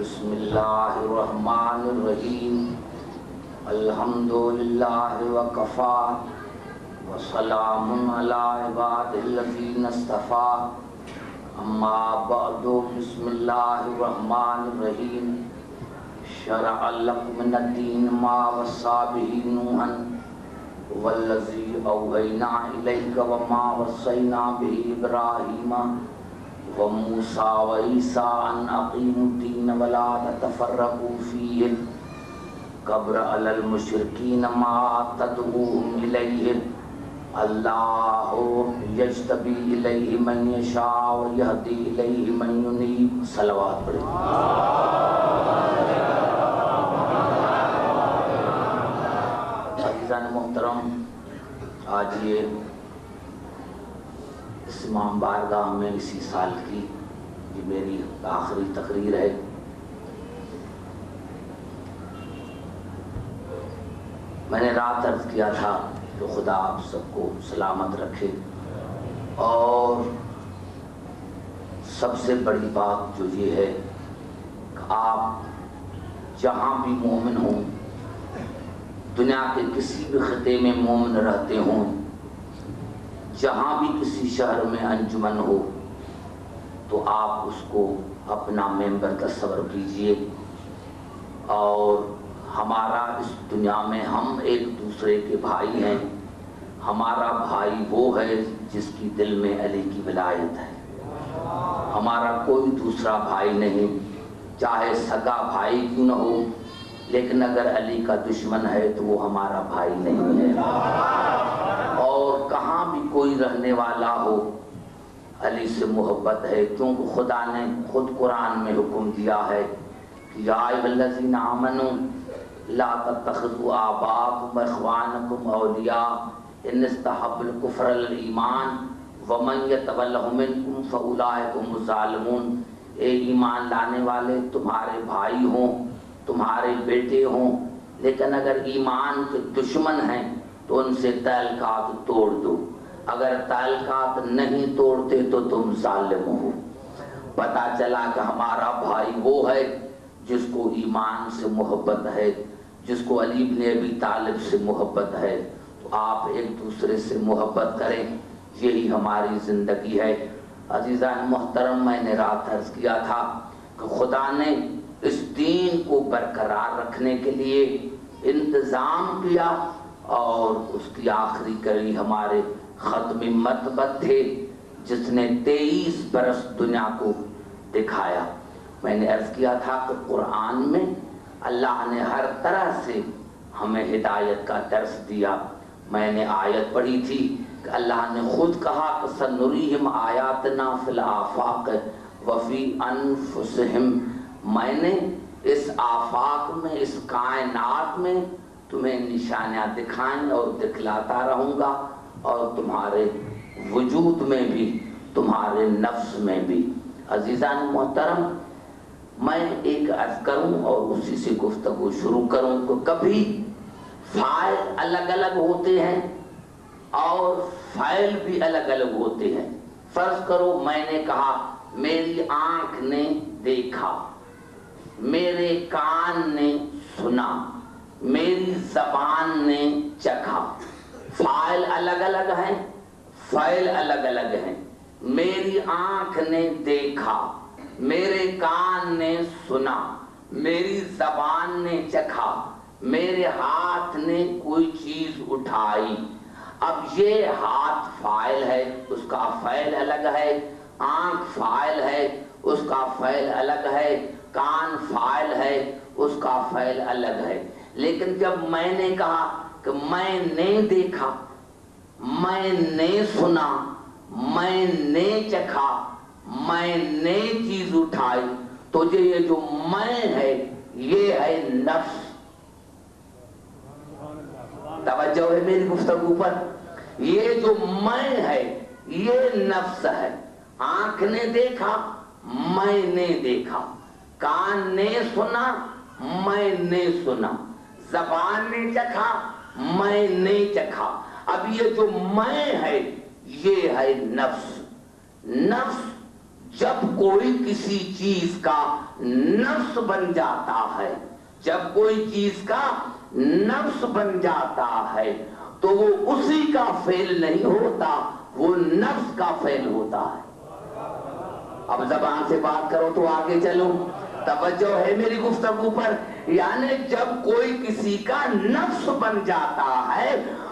بسم اللہ الرحمن الرحیم الحمدللہ وکفی وسلام علی عبادہ الذین اصطفی اما بعد بسم اللہ الرحمن الرحیم شرع لکم من الدین ما وصی بہ نوحا والذی اوحینا الیک وما وصینا بہ ابراہیم وموسیٰ وعیسیٰ ان اقیموا الدین ولا تتفرقوا فیہ کبر علی المشرکین ما تدعوہم الیہ اللہ یجتبی الیہ من یشاء ویہدی الیہ من ینیب. صلوات پڑھیں. عزیزان محترم، آج یہ اس امام بارگاہ میں اسی سال کی یہ میری آخری تقریر ہے. میں نے رات عرض کیا تھا کہ خدا آپ سب کو سلامت رکھے، اور سب سے بڑی بات جو یہ ہے کہ آپ جہاں بھی مومن ہوں، دنیا کے کسی بھی خطے میں مومن رہتے ہوں، جہاں بھی کسی شہر میں انجمن ہو، تو آپ اس کو اپنا ممبر تصور کیجئے. اور ہمارا اس دنیا میں ہم ایک دوسرے کے بھائی ہیں. ہمارا بھائی وہ ہے جس کی دل میں علی کی ولایت ہے. ہمارا کوئی دوسرا بھائی نہیں، چاہے سگا بھائی کیوں نہ ہو، لیکن اگر علی کا دشمن ہے تو وہ ہمارا بھائی نہیں ہے. اور کہاں بھی کوئی رہنے والا ہو، علی سے محبت ہے، کیونکہ خدا نے خود قرآن میں حکم دیا ہے کہ یا ایھا الذین آمنوا لا تتخذوا آباءکم واخوانکم اولیاء ان استحبوا الکفر علی الایمان ومن یتولہم منکم فاولئک ھم الظالمون. اے ایمان لانے والے، تمہارے بھائی ہوں، تمہارے بیٹے ہوں، لیکن اگر ایمان کے دشمن ہیں تو ان سے تعلقات توڑ دو. اگر تعلقات نہیں توڑتے تو تم ظالم ہو. پتہ چلا کہ ہمارا بھائی وہ ہے جس کو ایمان سے محبت ہے، جس کو علی بن ابی طالب سے محبت ہے. تو آپ ایک دوسرے سے محبت کریں، یہی ہماری زندگی ہے. عزیزان محترم، میں نے رات عرض کیا تھا کہ خدا نے اس دین کو برقرار رکھنے کے لیے انتظام کیا، اور اس کی آخری کڑی ہمارے ختم مطبت تھے جس نے 23 برس دنیا کو دکھایا. میں نے عرض کیا تھا کہ قرآن میں اللہ نے ہر طرح سے ہمیں ہدایت کا درس دیا. میں نے آیت پڑھی تھی کہ اللہ نے خود کہا کہ سنریہم آیاتنا فی الآفاق وفی انفسہم. میں نے اس آفاق میں، اس کائنات میں تمہیں نشانیاں دکھائیں اور دکھلاتا رہوں گا، اور تمہارے وجود میں بھی، تمہارے نفس میں بھی. عزیزان محترم، میں ایک عرض کروں اور اسی سے گفتگو شروع کروں کہ کبھی فاعل الگ الگ ہوتے ہیں اور فاعل بھی الگ الگ ہوتے ہیں. فرض کرو میں نے کہا میری آنکھ نے دیکھا، میرے کان نے سنا، میری زبان نے چکھا. فاعل الگ الگ ہیں، فاعل الگ الگ ہیں. میری آنکھ نے دیکھا، میرے کان نے سنا، میری زبان نے چکھا، میرے ہاتھ نے کوئی چیز اٹھائی. اب یہ ہاتھ فاعل ہے، اس کا فاعل الگ ہے. آنکھ فاعل ہے، اس کا فاعل الگ ہے. کان فاعل ہے، اس کا فاعل الگ ہے. لیکن جب میں نے کہا کہ میں نے دیکھا، میں نے سنا، میں نے چکھا، میں نے چیز اٹھائی، تو یہ جو میں ہے یہ ہے نفس. توجہ ہے میری گفتگو پر؟ یہ جو میں ہے یہ نفس ہے. آنکھ نے دیکھا، میں نے دیکھا. کان نے سنا، میں نے سنا. زبان نے چکھا، میں نے چکھا. اب یہ جو میں ہے یہ ہے نفس. نفس جب کوئی کسی چیز کا نفس بن جاتا ہے، جب کوئی چیز کا نفس بن جاتا ہے تو وہ اسی کا فعل نہیں ہوتا، وہ نفس کا فعل ہوتا ہے۔ اب زبان سے بات کرو تو آگے چلو، توجہ ہے میری گفتگو پر۔ یعنی جب کوئی کسی کا نفس بن جاتا ہے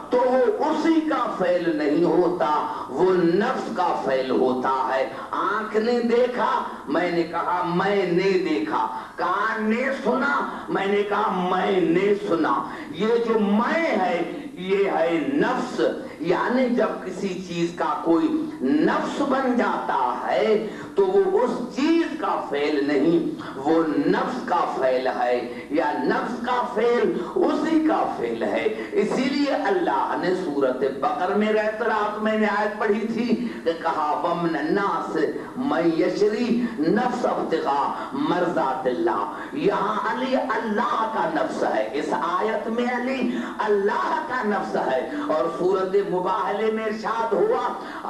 تو وہ اسی کا فعل نہیں ہوتا، وہ نفس کا فعل ہوتا ہے۔ آنکھ نے دیکھا، میں نے کہا میں نے دیکھا، کان نے سنا، میں نے کہا میں نے سنا۔ یہ جو میں ہے یہ ہے نفس۔ یعنی جب کسی چیز کا کوئی نفس بن جاتا ہے تو وہ اس چیز کا فعل نہیں، وہ نفس کا فعل ہے، یا نفس کا فعل اسی کا فعل ہے۔ اسی لیے اللہ نے سورۃ بقرہ میں رات میں نے آیت پڑھی تھی کہ کہا وَمِنَ النَّاسِ مَن یشری نفس ابتغاء مرضات اللہ۔ یہاں علی اللہ کا نفس ہے، اس آیت میں علی اللہ کا نفس ہے۔ اور سورۃ مباہلے میں ارشاد ہوا،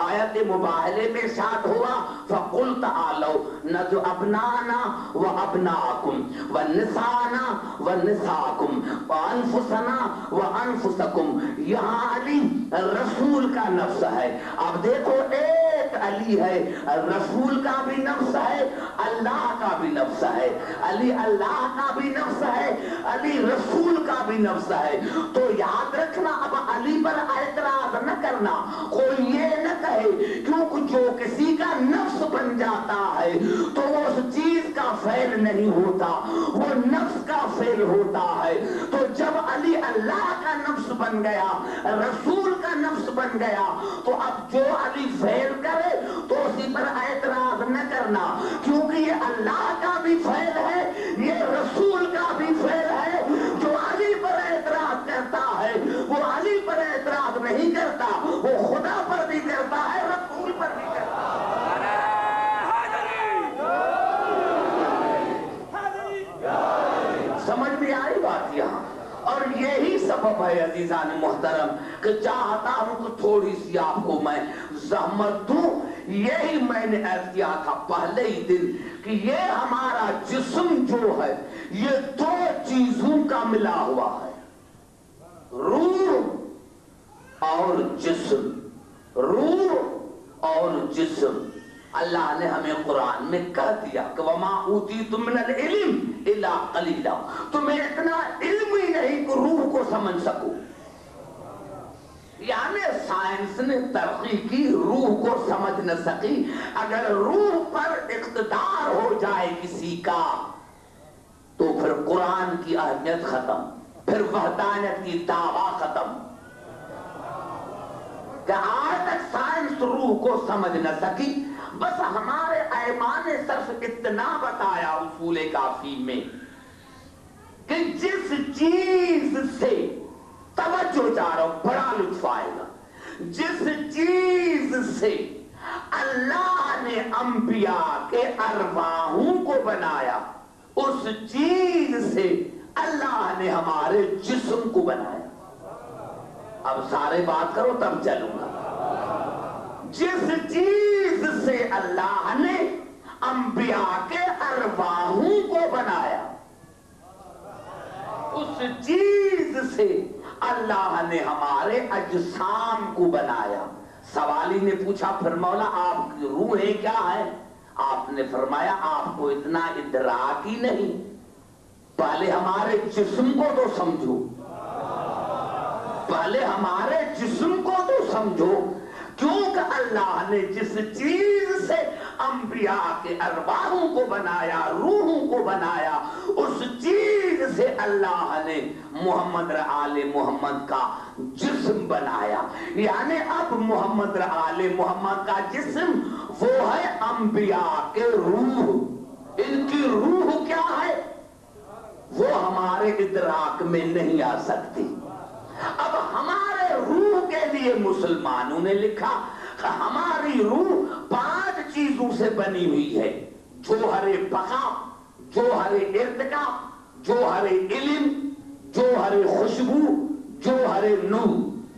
آیت مباہلے میں ارشاد ہوا فَقُلْ تَعَالَوْا نَدْعُ أَبْنَاءَنَا وَأَبْنَاءَكُمْ وَنِسَاءَنَا وَنِسَاءَكُمْ وَأَنفُسَنَا وَأَنفُسَكُمْ۔ یہاں علی رسول کا نفس ہے۔ اب دیکھو ایک علی ہے، رسول کا بھی نفس ہے، اللہ کا بھی نفس ہے۔ علی اللہ کا بھی نفس ہے، علی رسول کا بھی نفس ہے۔ تو یاد رکھنا، اب علی پر اعتراض نہ کرنا، کوئی یہ نہ کہے کیونکہ جو کسی کا نفس بن جاتا ہے تو وہ اس چیز کا فعل نہیں ہوتا، وہ نفس کا فعل ہوتا ہے۔ تو جب علی اللہ کا نفس بن گیا، رسول کا نفس بن گیا، تو اب جو علی فعل کرے تو اسی پر اعتراض نہ کرنا، کیونکہ یہ اللہ کا بھی فعل ہے، یہ رسول کا بھی فعل ہے۔ جو علی پر اعتراض کرتا ہے وہ علی پر اعتراض نہیں کرتا، وہ خدا پر بھی کرتا ہے، رسول پر بھی کرتا ہے۔ سمجھ میں آئی بات یہاں؟ اور یہی سبب ہے عزیزان محترم کہ چاہتا ہوں کہ تھوڑی سی آپ کو میں زحمت دوں۔ یہی میں نے عرض کیا تھا پہلے ہی دن کہ یہ ہمارا جسم جو ہے یہ دو چیزوں کا ملا ہوا ہے، روح اور جسم، روح اور جسم۔ اللہ نے ہمیں قرآن میں کہہ دیا کہ وَمَا أُوتِيتُم مِّنَ الْعِلْمِ إِلَّا قَلِيلًا، تمہیں اتنا علم ہی نہیں کہ روح کو سمجھ سکو۔ یعنی سائنس نے ترقی کی، روح کو سمجھ نہ سکی۔ اگر روح پر اقتدار ہو جائے کسی کا تو پھر قرآن کی اہمیت ختم، پھر وحدانیت کی دعویٰ ختم۔ کہ آج تک سائنس روح کو سمجھ نہ سکی، بس ہمارے ایمان نے صرف اتنا بتایا اصول کافی میں کہ جس چیز سے، توجہ چاہ رہا ہوں بڑا لطف آئے گا، جس چیز سے اللہ نے انبیاء کے ارواحوں کو بنایا، اس چیز سے اللہ نے ہمارے جسم کو بنایا۔ اب سارے بات کرو تب چلوں گا۔ جس چیز سے اللہ نے انبیاء کے ارواحوں کو بنایا، اس چیز سے اللہ نے ہمارے اجسام کو بنایا۔ سوالی نے پوچھا پھر مولا آپ کی روحیں کیا ہے؟ آپ نے فرمایا آپ کو اتنا ادراک ہی نہیں، پہلے ہمارے جسم کو تو سمجھو، پہلے ہمارے جسم کو تو سمجھو، کیونکہ اللہ نے جس چیز سے انبیاء کے ارواحوں کو بنایا، روحوں کو بنایا، اس چیز سے اللہ نے محمد آل محمد کا جسم بنایا۔ یعنی اب محمد آل محمد کا جسم وہ ہے انبیاء کے روح۔ ان کی روح کیا ہے وہ ہمارے ادراک میں نہیں آ سکتی۔ اب ہمارے روح کے لیے مسلمانوں نے لکھا کہ ہماری روح 5 چیزوں سے بنی ہوئی ہے: جوہر بقا، جوہر ارتقا، جوہر علم، جوہر خوشبو، جوہر نور۔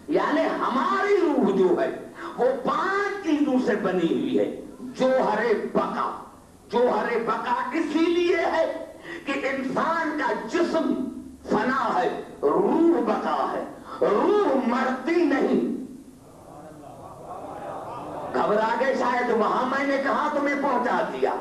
یعنی ہماری روح جو ہے وہ 5 چیزوں سے بنی ہوئی ہے: جوہر بقا، جوہر بقا اسی لیے ہے کہ انسان کا جسم فنا ہے، روح بقا ہے، روح مرتی نہیں۔ گھبرا گئے شاید، وہاں میں نے کہا تمہیں پہنچا دیا۔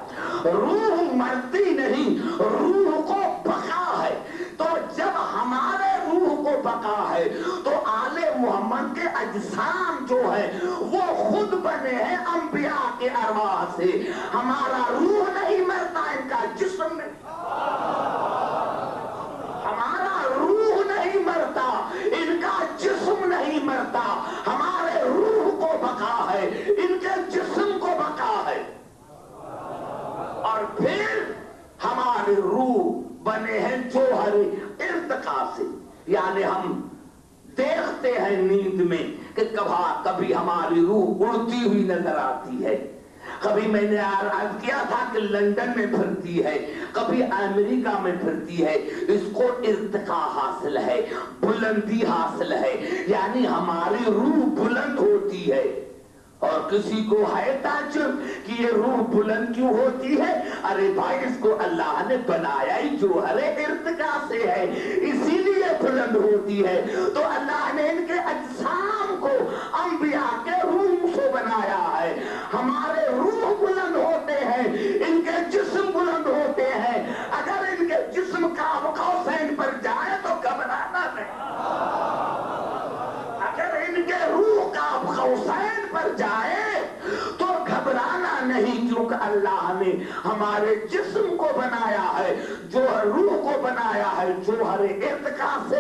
روح مرتی نہیں، روح کو بقا ہے۔ تو جب ہمارے روح کو بقا ہے تو آل محمد کے اجسام جو ہے وہ خود بنے ہیں انبیاء کے ارواح سے۔ ہمارا روح نہیں مرتا، ان کا جسم نہیں، ہمارا روح نہیں مرتا، ان کا جسم نہیں مرتا۔ ہمارے روح کو بقا ہے، ان کے جسم کو بقا ہے۔ اور پھر ہماری روح بنے ہیں جوہر ارتقا سے، یعنی ہم دیکھتے ہیں نیند میں کہ کبھی ہماری روح اڑتی ہوئی نظر آتی ہے۔ کبھی میں نے عرض کیا تھا کہ لندن میں پھرتی ہے، کبھی امریکہ میں پھرتی ہے، اس کو ارتقا حاصل ہے، بلندی حاصل ہے، یعنی ہماری روح بلند ہوتی ہے۔ اور کسی کو ہے تعجب کہ یہ روح بلند کیوں ہوتی ہے؟ ارے بھائی، اس کو اللہ نے بنایا ہی جوہر ارتقا سے ہے، اسی لیے بلند ہوتی ہے۔ تو اللہ نے ان کے اجسام کو انبیاء کے روح سے بنایا ہے۔ ہمارے روح بلند ہوتے ہیں، ان کے جسم بلند ہوتے ہیں۔ اگر ان کے جسم قاب قوسین پر جائے تو گھبرانا نہیں، اگر ان کے روح قاب قوسین پر جائے تو گھبرانا نہیں، کیونکہ اللہ نے ہمارے جسم کو بنایا ہے، جو روح کو بنایا ہے جوہر ارتقا سے،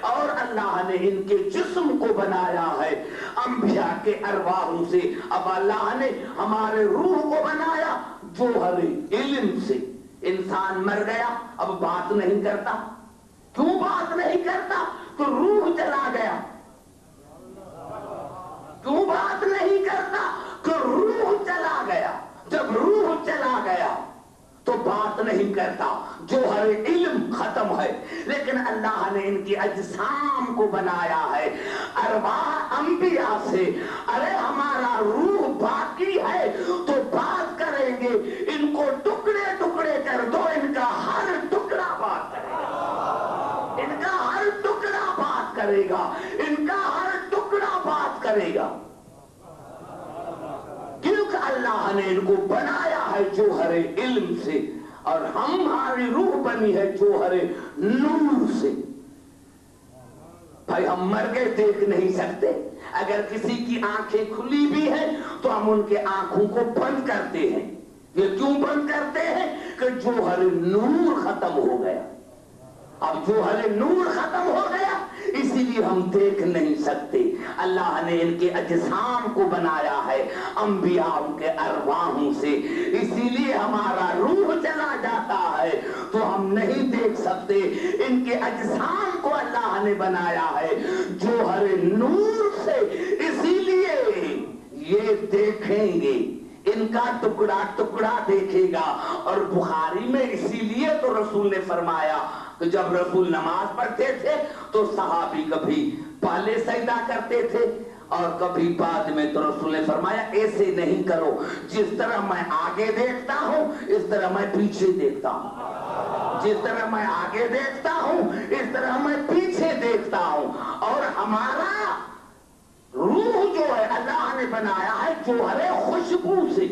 اور اللہ نے ان کے جسم کو بنایا ہے انبیاء کے ارواحوں سے۔ اب اللہ نے ہمارے روح کو بنایا جوہر علم سے۔ انسان مر گیا، اب بات نہیں کرتا۔ کیوں بات نہیں کرتا؟ تو روح چلا گیا۔ کیوں بات نہیں کرتا؟ کہ روح چلا گیا۔ جب روح چلا گیا تو بات نہیں کرتا، جوہر علم ختم ہے۔ لیکن اللہ نے ان کی اجسام کو بنایا ہے ارواح انبیاء سے۔ ارے ہمارا روح باقی ہے تو بات کریں گے، ان کو ٹکڑے ٹکڑے کر دو، ان کا ہر ٹکڑا بات کرے گا، ان کا ہر ٹکڑا بات کرے گا، ان کا ہر ٹکڑا بات کرے گا، کیونکہ اللہ نے ان کو بنایا ہے جوہر علم سے، اور ہماری روح بنی ہے جوہر نور سے۔ بھائی ہم مر گئے دیکھ نہیں سکتے، اگر کسی کی آنکھیں کھلی بھی ہیں تو ہم ان کے آنکھوں کو بند کرتے ہیں۔ یہ کیوں بند کرتے ہیں؟ کہ جوہر نور ختم ہو گیا۔ اب جوہر نور ختم ہو گیا، اسی لیے ہم دیکھ نہیں سکتے۔ اللہ نے ان کے اجسام کو بنایا ہے انبیاء کے ارواحوں سے، اسی لیے ہمارا روح چلا جاتا ہے تو ہم نہیں دیکھ سکتے۔ ان کے اجسام کو اللہ نے بنایا ہے جوہر نور سے، اسی لیے یہ دیکھیں گے، ان کا ٹکڑا ٹکڑا دیکھے گا۔ اور بخاری میں اسی لیے تو رسول نے فرمایا کہ جب رسول نماز پڑھتے تھے تو صحابی کبھی پہلے سجدہ کرتے تھے اور کبھی بعد میں، تو رسول نے فرمایا ایسے نہیں کرو، جس طرح میں آگے دیکھتا ہوں اس طرح میں پیچھے دیکھتا ہوں، جس طرح میں آگے دیکھتا ہوں اس طرح میں پیچھے دیکھتا ہوں۔ اور ہمارا روح جو ہے اللہ نے بنایا ہے جوہر خوشبو سے۔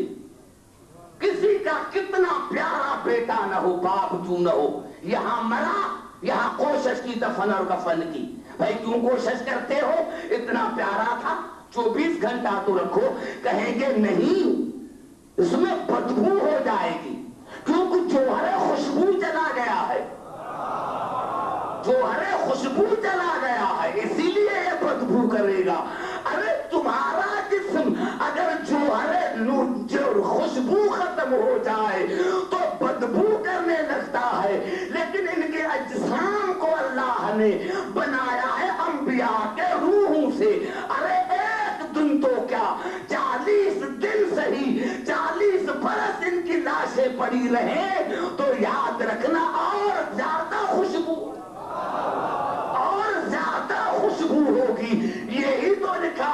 کسی کا کتنا پیارا بیٹا نہ ہو، باپ کیوں نہ ہو، یہاں مرا، یہاں کوشش کی دفن اور کفن کی۔ بھائی کیوں کوشش کرتے ہو؟ اتنا پیارا تھا، 24 گھنٹہ تو رکھو۔ کہیں گے نہیں، اس میں بدبو ہو جائے گی، کیونکہ جوہر خوشبو چلا گیا ہے، جوہر خوشبو چلا گیا ہے، اسی لیے یہ بدبو کرے گا۔ ارے تمہارا جسم اگر جوہر خوشبو ختم ہو جائے تو بدبو کرنے لگتا ہے، لیکن ان کے اجسام کو اللہ نے بنایا ہے انبیاء کے روحوں سے۔ ارے ایک دن تو کیا، 40 دن صحیح، 40 برس ان کی لاشیں پڑی رہیں تو یاد رکھنا اور زیادہ خوشبو، اور زیادہ خوشبو ہوگی۔ یہی تو لکھا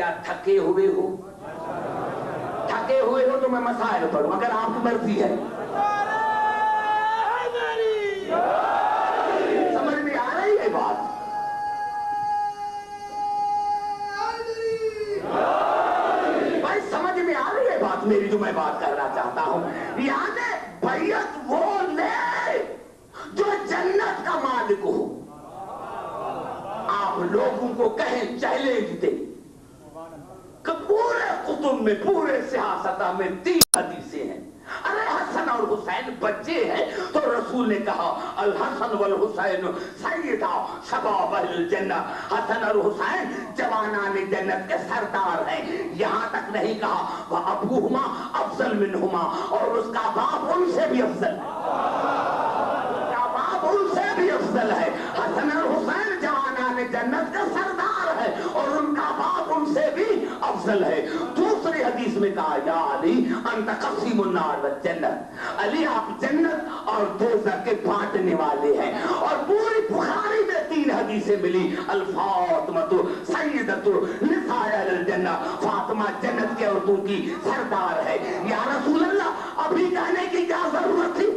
یا تھکے ہوئے ہو؟ تھکے ہوئے ہو تو میں مسائل پڑھوں اگر آپ کی مرضی ہے. سمجھ میں آ رہی ہے بات؟ بھائی سمجھ میں آ رہی ہے بات میری جو میں بات کرنا چاہتا ہوں؟ یاد ہے بیعت وہ لے جو جنت کا مالک ہو. آپ لوگوں کو کہیں چیلنج دیں کہ پورے کتب میں پورے سیاستہ میں 3 حدیثیں ہیں. ارے حسن اور حسین بچے ہیں تو رسول نے کہا الحسن والحسین سیدہ شباب اہل الجنہ. حسن اور حسین جوانان جنت کے سردار ہیں. یہاں تک نہیں کہا وابوہما افضل منہما، اور اس کا باپ ان سے بھی افضل ہے. اس کا باپ ان سے بھی افضل ہے. حسن اور حسین جوانان جنت کے سردار ہے اور ان کا باپ ان سے بھی افضل ہے. دوسری حدیث میں کہا یا علی انت قسیم النار والجنت، علی آپ جنت اور دوزخ کے بانٹنے والے ہیں. اور پوری بخاری میں 3 حدیثیں ملی. الفاطمۃ سیدۃ نساء اہل الجنہ، فاطمہ جنت کے عورتوں کی سردار ہے. یا رسول اللہ ابھی کہنے کی کیا ضرورت تھی؟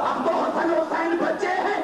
اب تو حسن حسین بچے ہیں.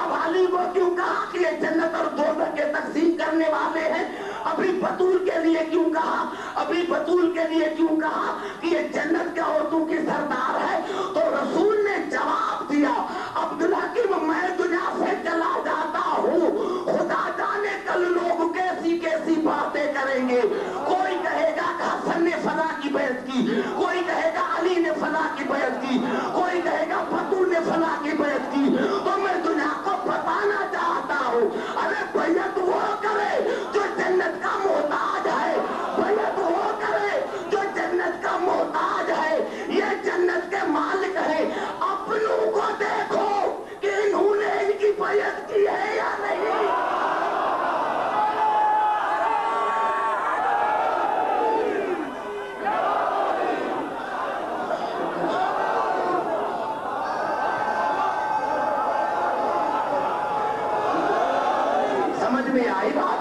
اب علی کو کیوں کہا کہ یہ جنت اور دوزخ کے تقسیم کرنے والے ہیں؟ ابھی بطول کے لیے کیوں کہا؟ ابھی بطول کے لیے کیوں کہا کہ یہ جنت کے عورتوں کی سردار ہے؟ تو رسول نے جواب دیا عبداللہ کی میں دنیا سے چلا جاتا ہوں، خدا جانے کل لوگ کیسی کیسی باتیں کریں گے. کوئی کہے گا کہ حسن نے فلاں کی بیعت کی، کوئی کہے گا علی نے فلاں کی بیعت کی، کوئی کہے گا بطول نے فلاں کی بیعت کی. تو میں دنیا کو بتانا چاہتا ہوں ارے بیعت وہ کرے جو جنت کا محتاج ہے. بیعت وہ کرے جو جنت کا محتاج ہے. یہ جنت کے مالک ہے. اپنوں کو دیکھو کہ انہوں نے ان کی بیعت کی ہے یا نہیں. سمجھ میں آئی بات؟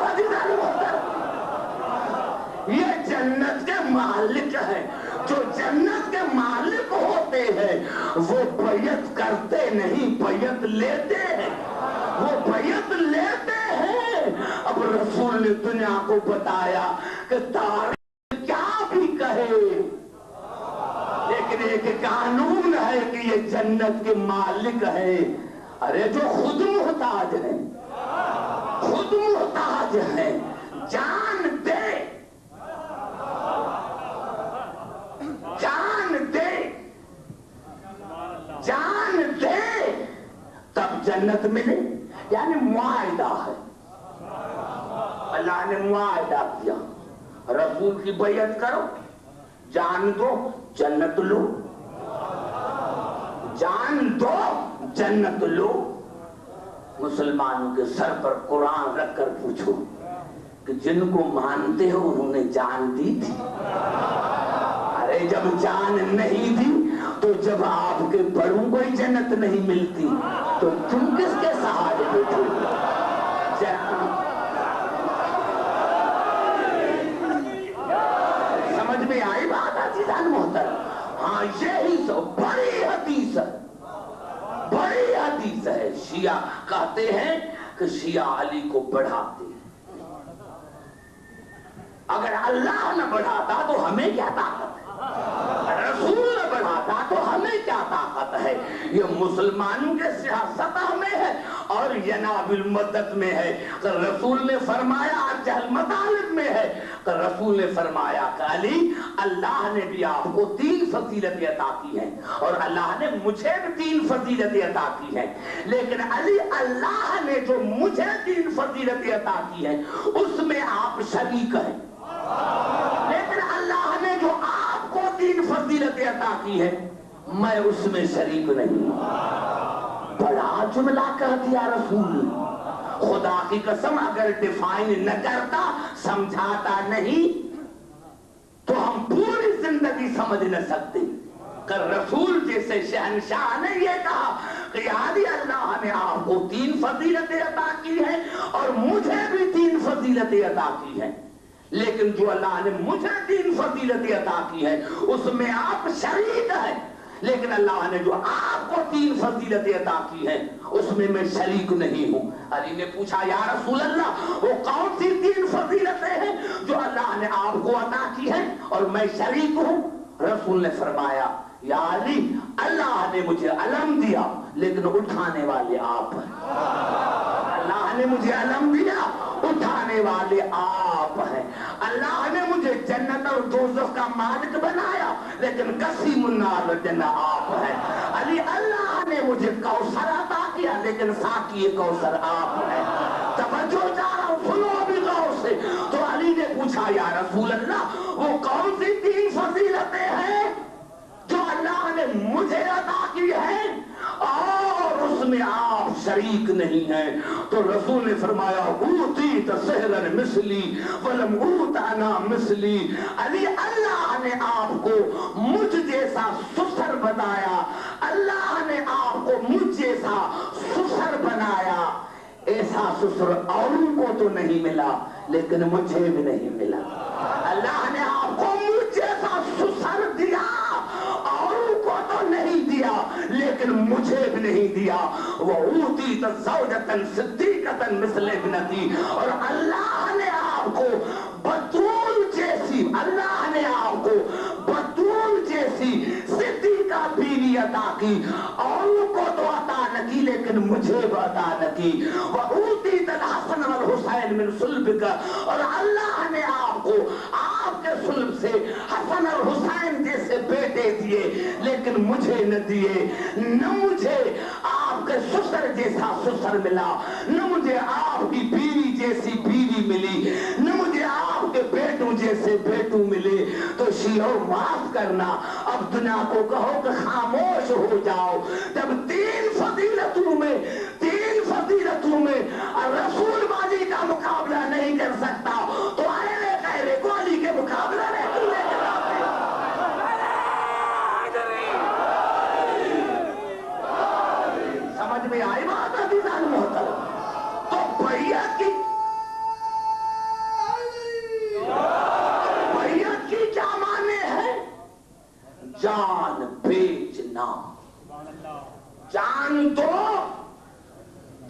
یہ جنت کے مالک ہیں. جو جنت کے مالک ہوتے ہیں وہ بیعت کرتے نہیں، بیعت لیتے ہیں. وہ بیعت لیتے ہیں. اب رسول نے دنیا کو بتایا کہ تاریخ کیا بھی کہے لیکن ایک قانون ہے کہ یہ جنت کے مالک ہے. ارے جو خود محتاج ہیں، خود محتاج ہیں، جان دے، جان دے، جان دے تب جنت ملے. یعنی معاہدہ ہے. اللہ نے معاہدہ کیا رسول کی بیعت کرو، جان دو جنت لو، جان دو جنت لو. مسلمانوں کے سر پر قرآن رکھ کر پوچھو کہ جن کو مانتے ہو انہوں نے جان دی تھی؟ ارے جب جان نہیں دی تو جب آپ کے بڑوں کو ہی جنت نہیں ملتی تو تم کس کے سہارے بیٹھے؟ سمجھ میں آئی بات عزیزان محترم؟ ہاں یہی سو بڑی حدیث ہے، بڑی حدیث ہے. شیعہ کہتے ہیں کہ شیعہ علی کو بڑھاتے ہیں. اگر اللہ نہ بڑھاتا تو ہمیں کیا طاقت ہے؟ رسول نہ بڑھاتا تو ہمیں کیا طاقت ہے؟ یہ مسلمانوں کے سیاست میں ہے اور یناب المدت میں ہے. کہ رسول نے فرمایا جہل مطالب میں ہے کہ رسول نے فرمایا کہ علی اللہ نے بھی آپ کو 3 فضیلتیں عطا کی ہیں اور اللہ نے مجھے بھی 3 فضیلتیں عطا کی ہیں. لیکن علی اللہ نے جو مجھے 3 فضیلتیں عطا کی ہیں اس میں آپ شریک ہیں، لیکن اللہ نے جو آپ کو 3 فضیلتیں عطا کی ہے میں اس میں شریک نہیں. بڑا جملہ کہہ دیا رسول. خدا کی قسم اگر ڈیفائن نہ کرتا، سمجھاتا نہیں تو ہم پوری زندگی سمجھ نہ سکتے کہ رسول جیسے شہنشاہ نے یہ کہا کہ یعنی اللہ نے آپ کو 3 فضیلتیں عطا کی ہیں اور مجھے بھی 3 فضیلتیں عطا کی ہیں. لیکن جو اللہ نے مجھے 3 فضیلتیں عطا کی ہیں اس میں آپ شریک ہیں، لیکن اللہ نے جو آپ کو 3 فضیلتیں عطا کی ہیں اس میں شریک نہیں ہوں۔ علی نے پوچھا یا رسول اللہ وہ کون سی 3 فضیلتیں ہیں جو اللہ نے آپ کو عطا کی ہیں اور میں شریک ہوں؟ رسول نے فرمایا یا علی اللہ نے مجھے علم دیا لیکن اٹھانے والے آپ ہیں، اللہ نے مجھے علم دیا اٹھانے والے آپ ہیں، اللہ نے مجھے جنت اور دوزخ کا مالک بنایا لیکن قسیم النار والجنہ آپ ہیں۔ علی اللہ نے مجھے کوثر عطا کیا لیکن ساقی کوثر آپ ہیں۔ توجہ چاہ رہا ہوں، سنو ابھی غور سے۔ تو علی نے پوچھا یا رسول اللہ وہ کون سی 3 فضیلتیں ہیں جو اللہ نے مجھے عطا کی ہیں اور اس میں آپ شریک نہیں ہیں؟ تو رسول نے فرمایا اوتیت سحرا مثلی ولم اوت انا مثلی۔ علی اللہ نے آپ کو مجھ جیسا سسر بنایا، اللہ نے آپ کو مجھ جیسا سسر بنایا، ایسا سسر اوروں کو تو نہیں ملا لیکن مجھے بھی نہیں ملا۔ اللہ نے آپ کو مجھ جیسا سسر دیا، اوروں کو تو نہیں دیا لیکن مجھے بھی نہیں دیا۔ وَأُوتِيتَ زَوْجَةً صِدِّيقَةً مِثْلَ ابْنَتِي، اور اللہ نے آپ کو بطول جیسی، اللہ نے آپ کو بطول جیسی صدیقہ بیوی عطا کی، اوروں کو تو عطا نہ کی لیکن مجھے بھی عطا نہ کی۔ وَأُوتِيتَ الْحَسَنَ وَالْحُسَيْنَ مِنْ صُلْبِكَ، اور اللہ نے آپ کو آپ کے صلب سے حسن اور حسین جیسے بیٹے دیے لیکن مجھے نہ دیے، نہ مجھے آپ کے سسر جیسا سسر ملا، نہ مجھے آپ کی بیوی جیسی بیوی ملی، نہ مجھے آپ کے بیٹوں جیسے بیٹوں ملے۔ تو شیعوں معاف کرنا، اب دنیا کو کہو کہ خاموش ہو جاؤ۔ جب 3 فضیلتوں میں رسول بازی کا مقابلہ نہیں کر سکتا تو اہلِ کو علی کے مقابلہ نہیں لے کر آتے۔ سمجھ میں آئی بات عزیزان محترم؟ تو بیعت کی کیا معنی ہے؟ جان بیچنا، جان دو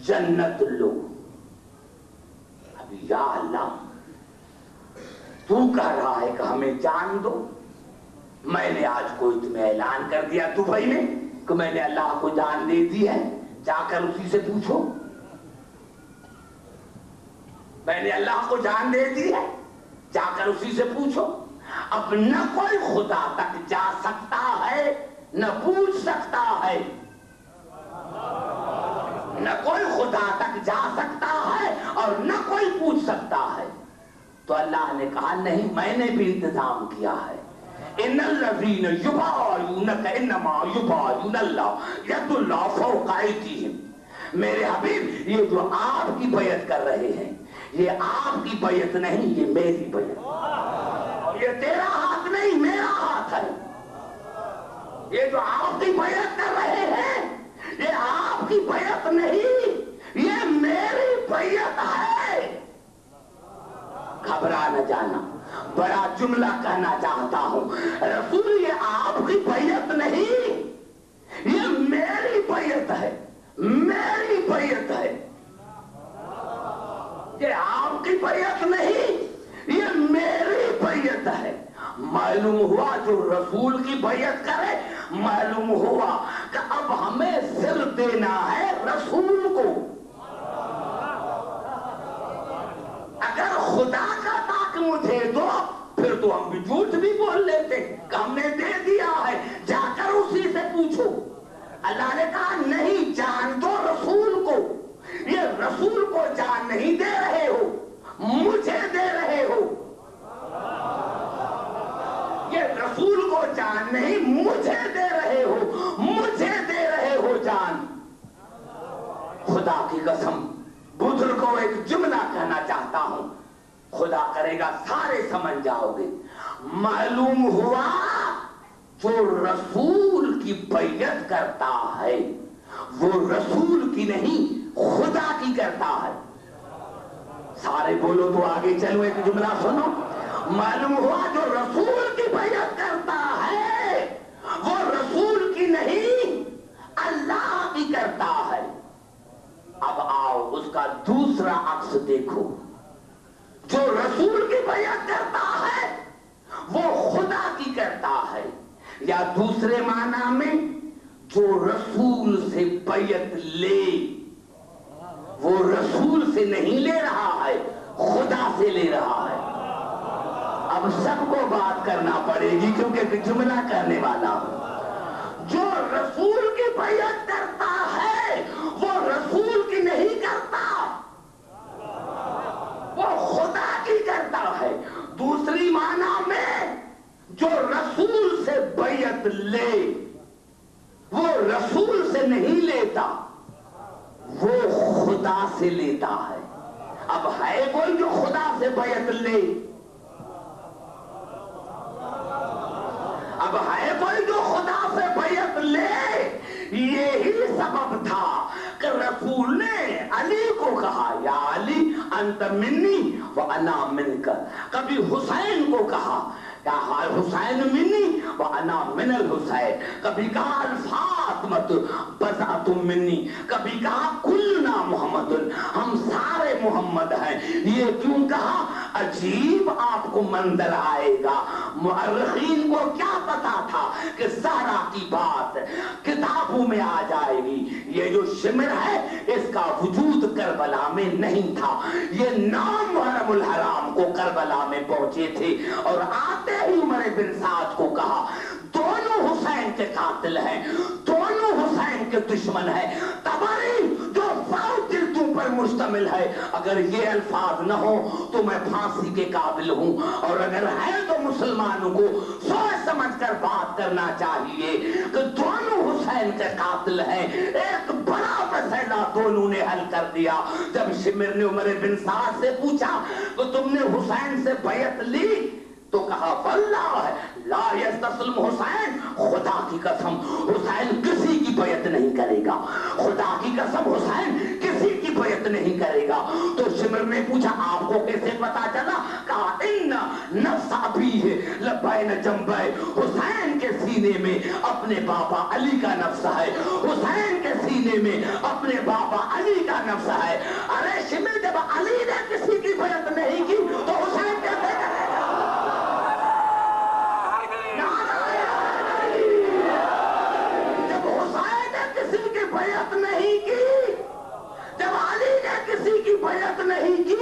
جنت لو۔ اب یا اللہ تو کہہ رہا ہے کہ ہمیں جان دو، میں نے آج کوئی تمہیں اعلان کر دیا دبئی میں کہ میں نے اللہ کو جان دے دی ہے، جا کر اسی سے پوچھو۔ میں نے اللہ کو جان دے دی ہے، جا کر اسی سے پوچھو۔ اب نہ کوئی خدا تک جا سکتا ہے نہ پوچھ سکتا ہے، نہ کوئی خدا تک جا سکتا ہے اور نہ کوئی پوچھ سکتا ہے۔ تو اللہ نے کہا نہیں، میں نے بھی انتظام کیا ہے۔ ان الذین یبایعونک انما یبایعون اللہ ید اللہ فوق ایدیہم۔ میرے حبیب یہ جو آپ کی بیعت کر رہے ہیں یہ آپ کی بیعت نہیں، یہ میری بیعت، اور یہ تیرا ہاتھ نہیں میرا ہاتھ ہے۔ یہ جو آپ کی بیعت کر رہے ہیں یہ آپ کی بیعت نہیں، یہ میری بیعت ہے۔ گھبرا نہ جانا، بڑا جملہ کہنا چاہتا ہوں، رسول یہ آپ کی بیعت نہیں، یہ میری بیعت ہے، میری بیعت ہے۔ یہ آپ کی بیعت نہیں، یہ میری بیعت ہے۔ معلوم ہوا جو رسول کی بیعت کرے، معلوم ہوا کہ اب ہمیں سر دینا ہے رسول کو۔ اگر خدا کا تاک مجھے دو پھر تو ہم بھی جھوٹ بھی بول لیتے کہ ہم نے دے دیا ہے، جا کر اسی سے پوچھو۔ اللہ نے کہا نہیں، جان دو رسول کو۔ یہ رسول کو جان نہیں دے رہے ہو، مجھے دے رہے ہو۔ یہ رسول کو جان نہیں مجھے دے رہے ہو، مجھے دے رہے ہو جان۔ خدا کی قسم بزرگ کو ایک جملہ کہنا چاہتا ہوں، خدا کرے گا سارے سمجھ جاؤ گے۔ معلوم ہوا جو رسول کی بیعت کرتا ہے وہ رسول کی نہیں خدا کی کرتا ہے۔ سارے بولو تو آگے چلو، ایک جملہ سنو. معلوم ہوا جو رسول کی بیعت کرتا ہے وہ رسول کی نہیں اللہ کی کرتا ہے. اب آؤ اس کا دوسرا عکس دیکھو. جو رسول کی بیعت کرتا ہے وہ خدا کی کرتا ہے، یا دوسرے معنی میں جو رسول سے بیعت لے وہ رسول سے نہیں لے رہا ہے، خدا سے لے رہا ہے. اب سب کو بات کرنا پڑے گی کیونکہ جملہ کرنے والا ہوں. جو رسول کی بیعت کرتا ہے وہ رسول کی نہیں کرتا، وہ خدا کی کرتا ہے. دوسری معنی میں جو رسول سے بیعت لے وہ رسول سے نہیں لیتا، وہ خدا سے لیتا ہے. اب ہے کوئی جو خدا سے بیعت لے؟ اب ہے کوئی جو خدا سے بیعت لے؟ یہی سبب تھا کہ رسول نے علی کو کہا یا علی انت منی وانا منک. کبھی حسین کو کہا یا حسین منی وانا من الحسین. کبھی کہا الفاطمۃ بضعۃ منی. کبھی کہا کلنا محمد، ہم سارے محمد ہیں. یہ کیوں کہا؟ عجیب آپ کو منظر آئے گا. مؤرخین کو کیا پتا تھا کہ زہرا کی بات کتابوں میں آ جائے گی. یہ جو شمر ہے اس کا وجود کربلا میں نہیں تھا. یہ نام محرم الحرام کو کربلا میں پہنچے تھے اور آتے ہی عمر بن سعد کو کہا دونوں حسین کے قاتل ہیں، دونوں حسین کے دشمن ہیں. طبری جو 100 جلدوں پر مشتمل ہے، اگر یہ الفاظ نہ ہو تو میں پھانسی کے قابل ہوں، اور اگر ہے تو مسلمانوں کو سوچ سمجھ کر بات کرنا چاہیے کہ دونوں حسین کے قاتل ہیں. ایک بڑا مسئلہ دونوں نے حل کر دیا. جب شمر نے عمر بن سعد سے پوچھا کہ تم نے حسین سے بیعت لی تو کہا واللہ لا یستسلم حسین، خدا کی قسم حسین کسی کی بیعت نہیں کرے گا، خدا کی قسم حسین کسی کی بیعت نہیں کرے گا. تو شمر نے پوچھا آپ کو کیسے پتا چلا؟ کہا ان نفس ابیہ لبین جنبہ، حسین کے سینے میں اپنے بابا علی کا نفس ہے، حسین کے سینے میں اپنے بابا علی کا نفس ہے. ارے شمر جب علی نے کسی کی بیعت نہیں کی تو حسین کیسے کرے گا؟ بیعت نہیں کی، جب علی نے کسی کی بیعت نہیں کی،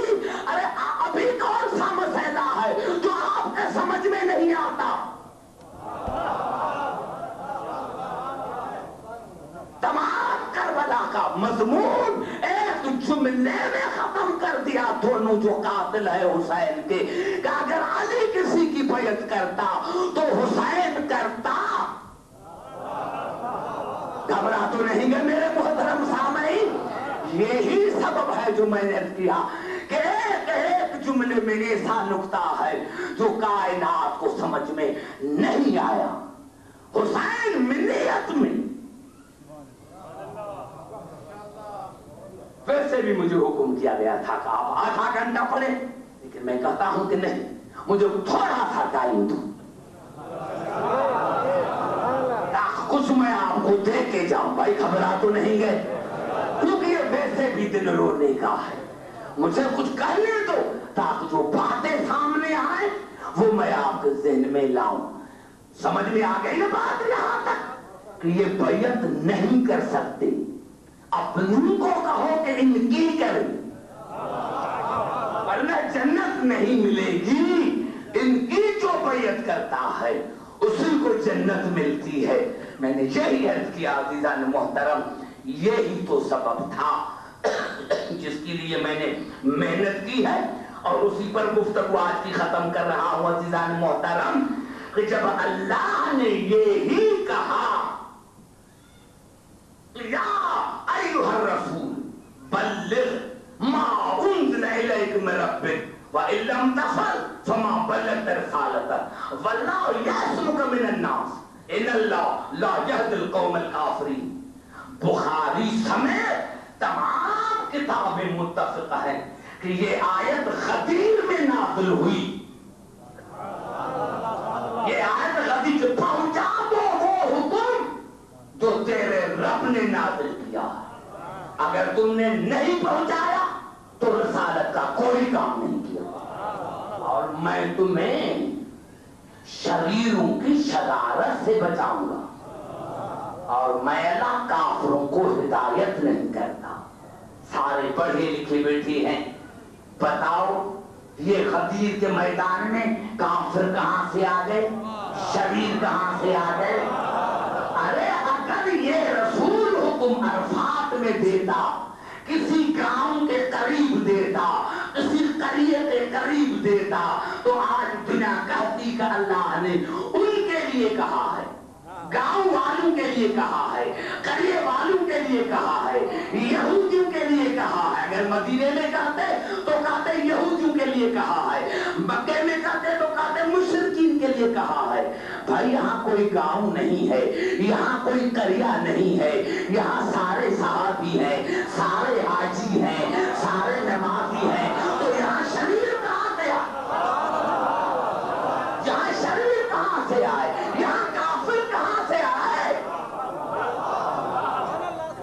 ارے ابھی کون سا مسئلہ ہے جو آپ کے سمجھ میں نہیں آتا؟ تمام کربلا کا مضمون ایک جملے میں ختم کر دیا دونوں جو قاتل ہے حسین کے، کہ اگر علی کسی کی بیعت کرتا تو حسین کرتا. گھبرا تو نہیں گئے میرے محترم سامعین؟ یہی سبب ہے جو میں نے کیا کہ ایک ایک جملے میں ایسا نکتہ ہے جو کائنات کو سمجھ میں نہیں آیا. حسین منیت میں ویسے بھی مجھے حکم کیا گیا تھا کہ آپ آدھا گھنٹہ پڑھیں، لیکن میں کہتا ہوں کہ نہیں، مجھے تھوڑا سا ٹائم دو، کچھ میں آپ کو دے کے جاؤں. بھائی گھبرا تو نہیں گئے؟ کیونکہ یہ ویسے بھی دل رونے کا ہے. مجھے کچھ کہنے دو تاکہ جو باتیں سامنے آئیں وہ میں آپ کے ذہن میں لاؤں. سمجھ میں آ گئی نا بات یہاں تک کہ یہ بیعت نہیں کر سکتے؟ اپنوں کو کہو کہ ان کی کریں ورنہ جنت نہیں ملے گی. ان کی جو بیعت کرتا ہے اسی کو جنت ملتی ہے. میں نے یہی عرض کیا عزیزان محترم، یہی تو سبب تھا جس کے لیے میں نے محنت کی ہے اور اسی پر گفتگو آج کی ختم کر رہا ہوں. عزیزان محترم، کہ جب اللہ نے یہی کہا یا ایھا الرسول بلغ ما انزل الیک من ربک وَإِن لَمْ تَفْعَلْ فَمَا بَلَّغْتَ رِسَالَتَهُ وَاللَّهُ يَعْصِمُكَ مِنَ النَّاسِ إِنَّ اللَّهَ لَا يَهْدِي الْقَوْمَ الْكَافِرِينَ. بخاری سمیت تمام کتابیں متفق ہیں کہ یہ آیت غدیر میں نازل ہوئی. یہ آیت غدیر سے پہنچا دو وہ حکم جو تیرے رب نے نازل کیا. اگر تم نے نہیں پہنچایا تو رسالت کا کوئی کام نہیں کیا. اور میں تمہیں شریروں کی شرارت سے بچاؤں گا. اور میں اللہ کافروں کو ہدایت نہیں کرتا. سارے پڑھے لکھے بیٹھے ہیں, بتاؤ یہ غدیر کے میدان میں کافر کہاں سے آ گئے, شریر کہاں سے آ گئے؟ ارے اگر یہ رسول حکم عرفات میں دیتا, کسی گاؤں کے قریب دیتا, کسی قریے کے قریب دیتا, تو آج دنیا کہتی کہ اللہ نے ان کے لیے کہا ہے, گاؤں والوں کے لیے کہا ہے, قریے والوں کے لیے کہا ہے, یہودیوں کے لیے کہا ہے. اگر مدینے میں کہتے تو کہتے یہودیوں کے لیے کہا ہے, مکے میں کہتے تو کہتے مشرکین کے لیے کہا ہے. بھائی یہاں کوئی گاؤں نہیں ہے, یہاں کوئی قریہ نہیں ہے, یہاں سارے صحابی ہیں, سارے حاجی ہیں, سارے نمازی ہیں. تو یہاں شریر کہاں سے آئے؟ یہاں شریر کہاں سے آئے؟ یہاں کافر کہاں سے آئے؟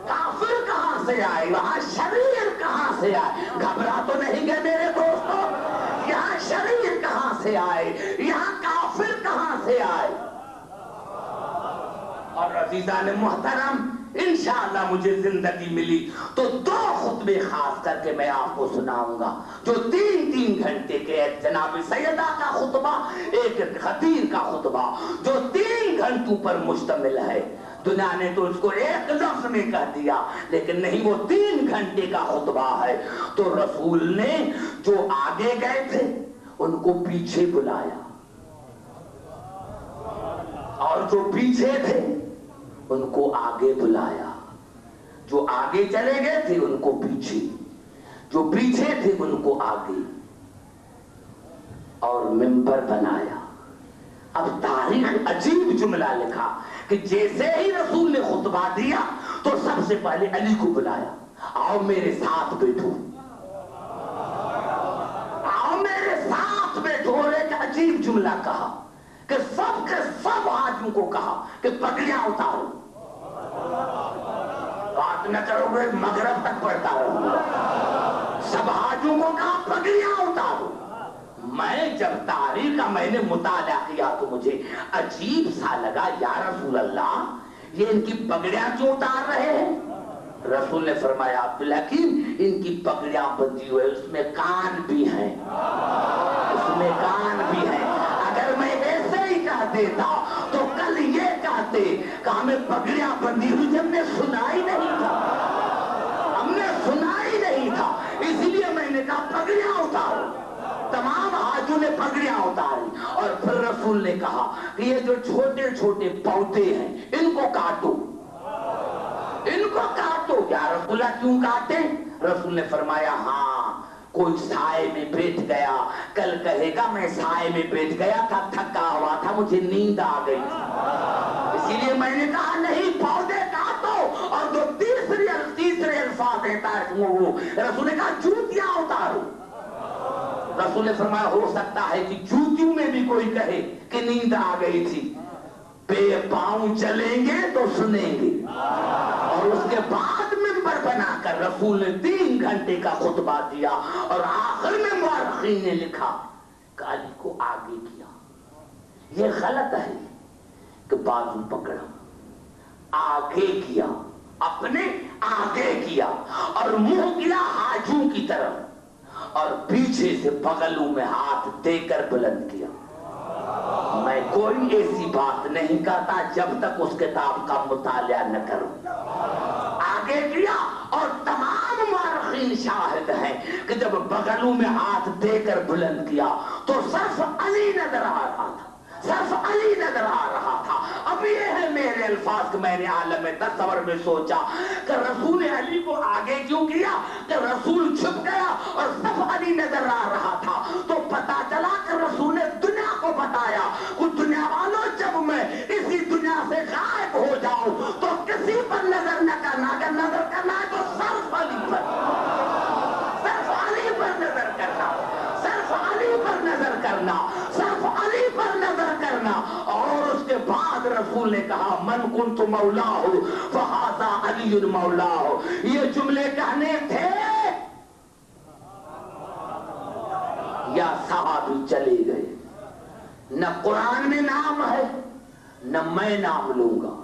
کافر کہاں سے آئے؟ وہاں شریر کہاں سے آئے؟ گھبرا تو نہیں گئے میرے دوستو؟ یہاں شریر کہاں سے آئے؟ یہاں کافر کہاں سے آئے؟ اور عزیزان محترم, انشاءاللہ مجھے زندگی ملی تو 2 خطبے خاص کر کے میں آپ کو سناؤں گا, جو 3 گھنٹے کے. ایک جناب سیدہ کا خطبہ, ایک غدیر کا خطبہ, جو 3 گھنٹوں پر مشتمل ہے. دنیا نے تو اس کو ایک لفظ میں کہہ دیا, لیکن نہیں, وہ 3 گھنٹے کا خطبہ ہے. تو رسول نے جو آگے گئے تھے ان کو پیچھے بلایا, اور جو پیچھے تھے ان کو آگے بلایا. جو آگے چلے گئے تھے ان کو پیچھے, جو پیچھے تھے ان کو آگے, اور منبر بنایا. اب تاریخ عجیب جملہ لکھا کہ جیسے ہی رسول نے خطبہ دیا تو سب سے پہلے علی کو بلایا, آؤ میرے ساتھ بیٹھو, آؤ میرے ساتھ بیٹھو. اور ایک عجیب جملہ کہا کہ سب کے سب حاجیوں کو کہا کہ پگڑیاں اتارو. بات نہ کرو گے مغرب تک پڑھتا رہوں گا. سب حاجیوں کو کہا پگڑیاں اتارو. میں جب تاریخ کا میں نے مطالعہ کیا تو مجھے عجیب سا لگا, یا رسول اللہ یہ ان کی پگڑیاں کیوں اتار رہے ہیں؟ رسول نے فرمایا عبدالحکیم ان کی پگڑیاں بندھی ہوئے, اس میں کان بھی ہیں, اس میں کان بھی ہیں. اگر میں ایسے ہی کہہ دیتا تو کل یہ کہتے کہ ہمیں پگڑیاں بندھی ہوئی, ہم نے سنا ہی نہیں تھا, ہم نے سنا ہی نہیں تھا. اس لیے میں نے کہا پگڑیاں اتارو. تمام حاجیوں نے پگڑیاں اتاری, اور پھر رسول نے کہا کہ یہ جو چھوٹے چھوٹے پودے ہیں ان کو کاٹو, ان کو کاٹو. یا رسول اللہ کیوں کاٹے؟ رسول نے فرمایا ہاں کوئی سائے میں بیٹھ گیا, کل کہے گا میں سائے میں بیٹھ گیا تھا, تھکا ہوا تھا, مجھے نیند آ گئی تھی, اسی لیے میں نے کہا نہیں پودے کاٹو. اور جو تیسرے الفاظ ہیں وہ رسول نے کہا جوتیاں اتارو. رسول نے فرمایا ہو سکتا ہے کہ جوتیوں میں بھی کوئی کہے کہ نیند آ گئی تھی, بے پاؤں چلیں گے تو سنیں گے. اور اس کے بعد منبر بنا کر رسول نے 3 گھنٹے کا خطبہ دیا, اور آخر میں مورخین نے لکھا کہ علی کو آگے کیا. یہ غلط ہے کہ بازو پکڑا, آگے کیا, اپنے آگے کیا, اور منہ کیا حاجوں کی طرف, اور پیچھے سے بغلوں میں ہاتھ دے کر بلند کیا. میں کوئی ایسی بات نہیں کرتا جب تک اس کتاب کا مطالعہ نہ کروں. آگے کیا, اور تمام مورخین شاہد ہیں کہ جب بغلوں میں ہاتھ دے کر بلند کیا تو صرف علی نظر آ رہا تھا, صرف علی نظر آ رہا تھا. اب یہ ہے میرے الفاظ کہ میں نے عالم تصور میں سوچا کہ رسول علی کو آگے کیوں کیا, کہ رسول چھپ گیا اور صرف علی نظر آ رہا تھا. تو پتا چلا کہ رسول نے دنیا کو بتایا کہ دنیا والوں جب میں اسی دنیا سے غائب ہو جاؤں تو کسی پر نظر نہ کرنا, اگر نظر کرنا ہے تو صرف علی پر, صرف علی پر نظر کرنا، صرف علی پر نظر کرنا. اور اس کے بعد رسول نے کہا من کنت مولاہ فہذا علی مولاہ. یہ جملے کہنے تھے یا صحابی چلے گئے. نہ قرآن میں نام ہے نہ میں نام لوں گا،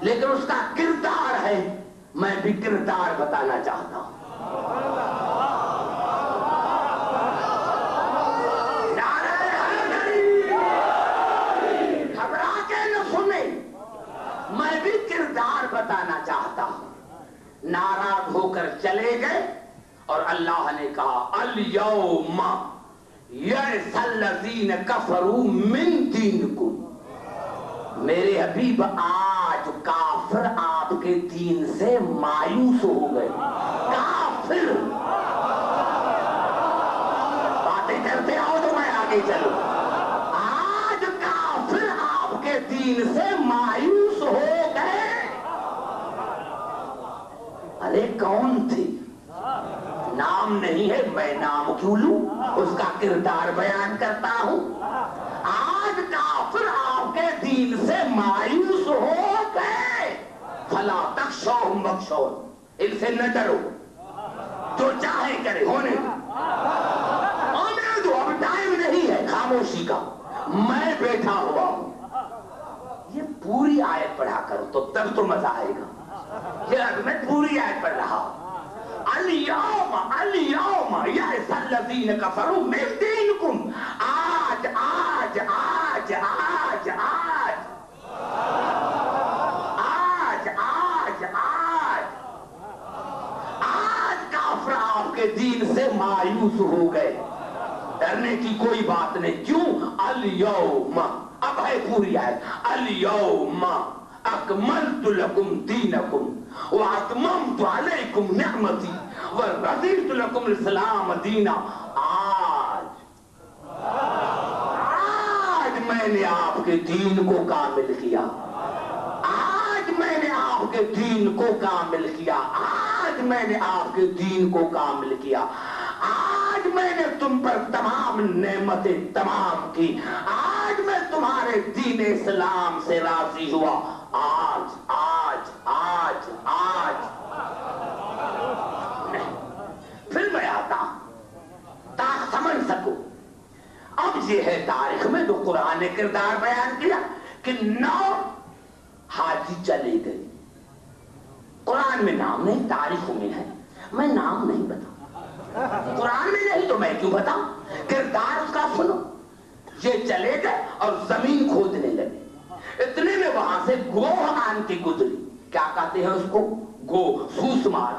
لیکن اس کا کردار ہے، میں بھی کردار بتانا چاہتا ہوں. گھبرا کے نہ سنے، میں بھی کردار بتانا چاہتا ہوں. ناراض ہو کر چلے گئے اور اللہ نے کہا الیوم یئس الذین کفروا من دینکم. میرے حبیب آج کافر آپ کے دین سے مایوس ہو گئے. کافر باتیں کرتے آؤ تو میں آگے چلوں. آج کافر آپ کے دین سے مایوس ہو گئے. ارے کون تھی؟ نام نہیں ہے، میں نام کیوں لوں؟ اس کا کردار بیان کرتا ہوں. آج کافر آپ کے دین سے مایوس ہو گئے. فلا تخشوہم واخشون، ان سے نہ ڈرو، جو چاہے کرے ہونے دو. اب ٹائم نہیں ہے خاموشی کا، میں بیٹھا ہوا ہوں. یہ پوری آیت پڑھا کرو تو تب تو مزہ آئے گا. یہ میں پوری آیت پڑھ رہا ہوں. الیوم الیوم یئس الذین کفروا من دینکم. آج آج آج آج آج آج آج آج آج کافر آپ کے دین سے مایوس ہو گئے. ڈرنے کی کوئی بات نہیں. کیوں؟ الیوم، اب ہے پوری آیت. الیوم اکملت لکم دینکم واتممت علیکم نعمتی ورضیت لکم الاسلام دینا. آج میں نے آپ کے دین کو کامل کیا. آج میں نے آپ کے دین کو کامل کیا. آج میں نے آپ کے دین کو کامل کیا. آج میں نے تم پر تمام نعمتیں تمام کی. آج میں تمہارے دین اسلام سے راضی ہوا. آج آج آج آج پھر میں آتا تاکہ سمجھ سکوں. اب یہ ہے تاریخ میں جو قرآن نے کردار بیان کیا کہ 9 حاجی چلے گئے. قرآن میں نام نہیں، تاریخ میں ہے. میں نام نہیں بتاؤں، قرآن میں نہیں تو میں کیوں بتاؤں؟ کردار اس کا سنو. یہ چلے گئے اور زمین کھودنے لگے. اتنے میں وہاں سے گوہ آن کے گزری. کیا کہتے ہیں اس کو؟ گوہ، سوسمار.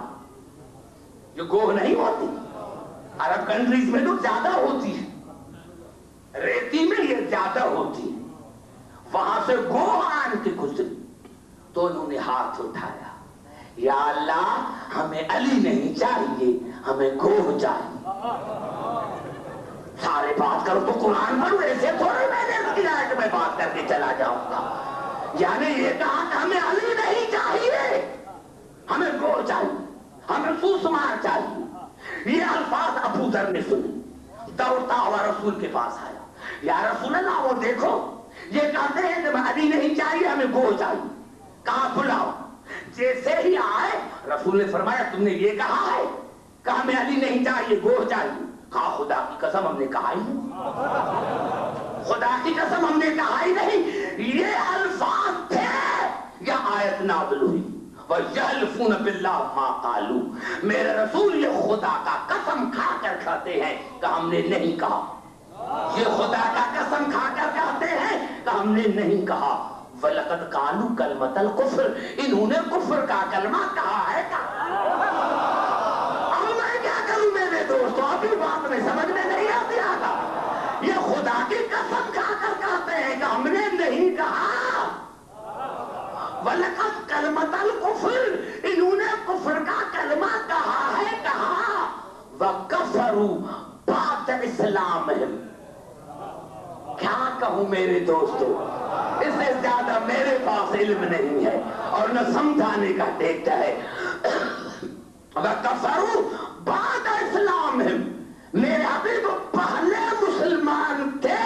یہ گوہ نہیں ہوتی، عرب کنٹریز میں تو زیادہ ہوتی ہے، ریتی میں یہ زیادہ ہوتی ہے. وہاں سے گوہ آن کے گزری تو انہوں نے ہاتھ اٹھایا، یا اللہ ہمیں علی نہیں چاہیے، ہمیں گوہ چاہیے. سارے بات کرو تو قرآن پڑھو، ایسے تھوڑے میں نے اس کی آیت میں بات کر کے چلا جاؤں گا. یعنی یہ کہا کہ ہمیں علی نہیں چاہیے، ہمیں گوہ چاہیے، ہمیں سوسمار چاہیے. یہ الفاظ ابو ذر نے سنے، دوڑتا ہوا رسول کے پاس آیا. یا رسول اللہ وہ دیکھو یہ کہتے ہیں کہ ہمیں علی نہیں چاہیے، ہمیں گوہ چاہیے. کہا بلاؤ. جیسے ہی آئے رسول نے فرمایا تم نے یہ کہا ہے کہ ہمیں علی نہیں چاہیے، گوہ چاہیے. کہا خدا کی قسم ہم نے کہا ہی نہیں، خدا کی قسم ہم نے کہا ہی نہیں. یہ الفاظ تھے یا آیت نازل ہوئی وَيَحْلِفُونَ بِاللَّهِ مَا قَالُوا. میرے رسول یہ خدا کا قسم کھا کر کہتے ہیں کہ ہم نے نہیں کہا. یہ خدا کا قسم کھا کر کہتے ہیں کہ ہم نے نہیں کہا. وَلَقَدْ قَالُوا كَلْمَةَ الْكُفْرِ، انہوں نے کفر کا کلمہ کہا ہے. اب میں کیا کروں میرے دوستو؟ ابھی بات میں سمجھ میں نہیں آتی آگا. یہ خدا کی قسم کھا کر کہتے ہیں کہ ہم نے نہیں کہا. وَلَقَدْ كَلْمَةَ الْكُفْرِ، انہوں نے کفر کا کلمہ کہا ہے. کہا وَكَفَرُوا بَعْدَ إِسْلَامِهِمْ. کیا کہوں میرے دوستو؟ اس سے زیادہ میرے پاس علم نہیں ہے اور نہ سمجھانے کا ٹیکتا ہے. وَكَفَرُوا بَعْدَ إِسْلَامِهِمْ، میرے حبیب پہلے مسلمان تھے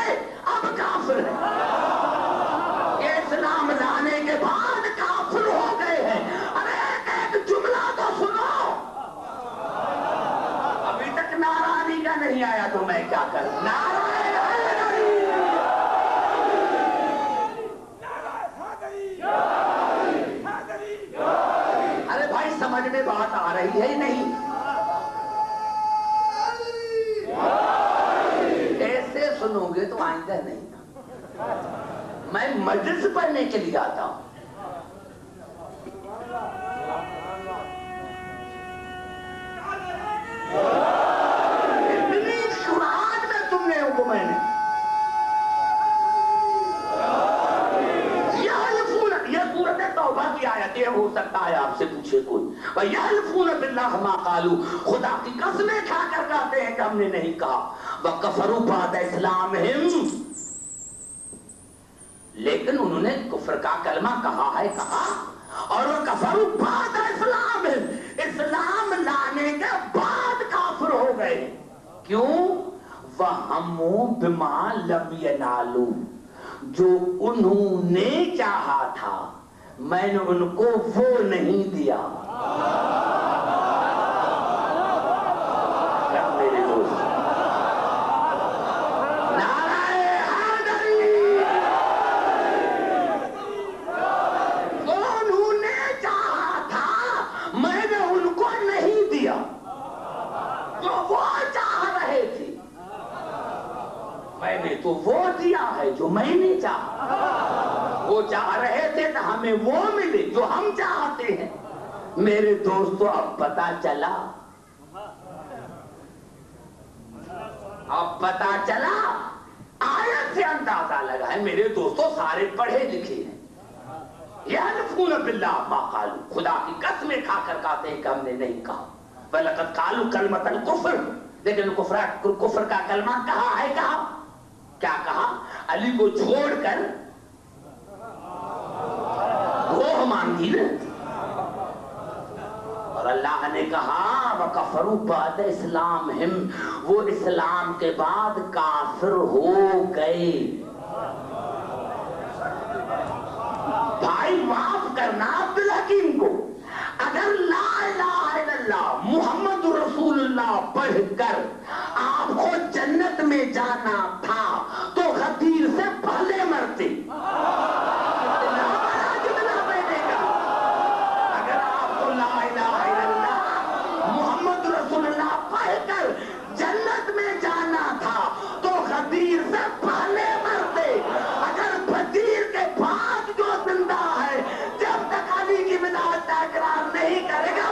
کر ارے بھائی سمجھ میں بات آ رہی ہے نہیں؟ ایسے سنو گے تو آئندہ نہیں. میں مجلس پڑھنے کے لیے آتا ہوں. اتنی شرارت میں تم نے کو میں نے یہ سورت توبہ کی آیت ہے. ہو سکتا ہے آپ سے پوچھے کوئی وَيَحْلِفُونَ بِاللَّهِ مَا قَالُوا خدا کی قسمیں کھا کر کہتے ہیں کہ ہم نے نہیں کہا. وَكَفَرُوا بَعْدَ إِسْلَامِهِمْ لیکن انہوں نے کفر کا کلمہ کہا ہے کہا اور وہ کفروا بعد اسلام اسلام لانے کے بعد کافر ہو گئے. کیوں؟ وَهَمُّوا بِمَا لَمْ يَنَالُوا جو انہوں نے چاہا تھا میں نے ان کو وہ نہیں دیا. تو وہ دیا ہے جو میں نے چاہا. وہ چاہ رہے تھے تو ہمیں وہ ملے جو ہم چاہتے ہیں. میرے دوستو اب پتا چلا آیت سے اندازہ لگا ہے. میرے دوستو سارے پڑھے لکھے ہیں. یحلفون باللہ ما قالوا خدا کی قسمیں کھا کر کہتے ہیں کہ ہم نے نہیں کہا. وَلَقَدْ قَالُوا كَلْمَةَ الْكُفْرِ لیکن کفر کا کلمہ کہا ہے. کہا کیا کہا؟ علی کو چھوڑ کر گروہ مانگی نا. اور اللہ نے کہا وَكَفَرُوا بَعْدَ إِسْلَامِهِمْ وہ اسلام کے بعد کافر ہو گئے. بھائی معاف کرنا عبدالحکیم کو اگر لا الہ الا اللہ محمد رسول اللہ پڑھ کر آپ کو جنت میں جانا تھا تو غدیر سے پہلے مرتے. اگر آپ کو لا الہ الا اللہ محمد رسول اللہ پڑھ کر جنت میں جانا تھا تو غدیر سے پہلے مرتے. اگر غدیر کے بعد جو زندہ ہے جب تک علی کی ولایت کا اقرار نہیں کرے گا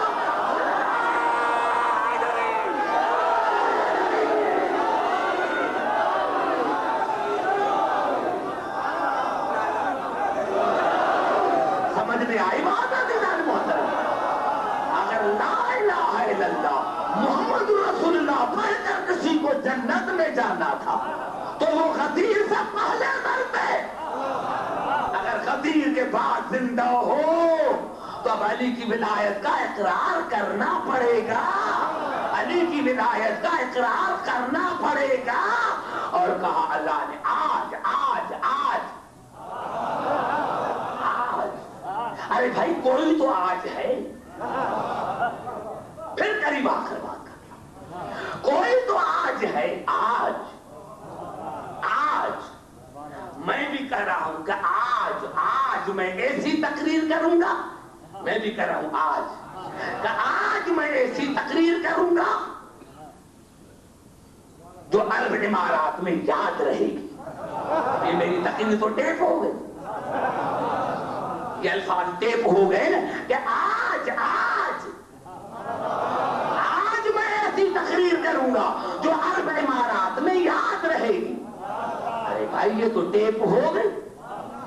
آئی بات عزیزان محترم. اگر لا الہ الا اللہ محمد رسول اللہ پڑھ کر کسی کو جنت میں جانا تھا تو وہ غدیر سے پہلے مرتے. اگر غدیر کے بعد زندہ ہو تو اب علی کی ولایت کا اقرار کرنا پڑے گا. علی کی ولایت کا اقرار کرنا پڑے گا. اور کہا اللہ نے آج آج آج ارے بھائی کوئی تو آج ہے. پھر قریب آخر بات کرتا کوئی تو آج ہے. آج میں بھی کہہ رہا ہوں کہ آج میں ایسی تقریر کروں گا. میں بھی کہہ رہا ہوں کہ آج میں ایسی تقریر کروں گا جو عرب امارات میں یاد رہے گی. یہ میری تقریر تو ٹیپ ہو گئی. یہ الفاظ ٹیپ ہو گئے نا کہ آج میں ایسی تقریر کروں گا جو عرب امارات میں یاد رہے گی. ارے بھائی یہ تو ٹیپ ہو گئی.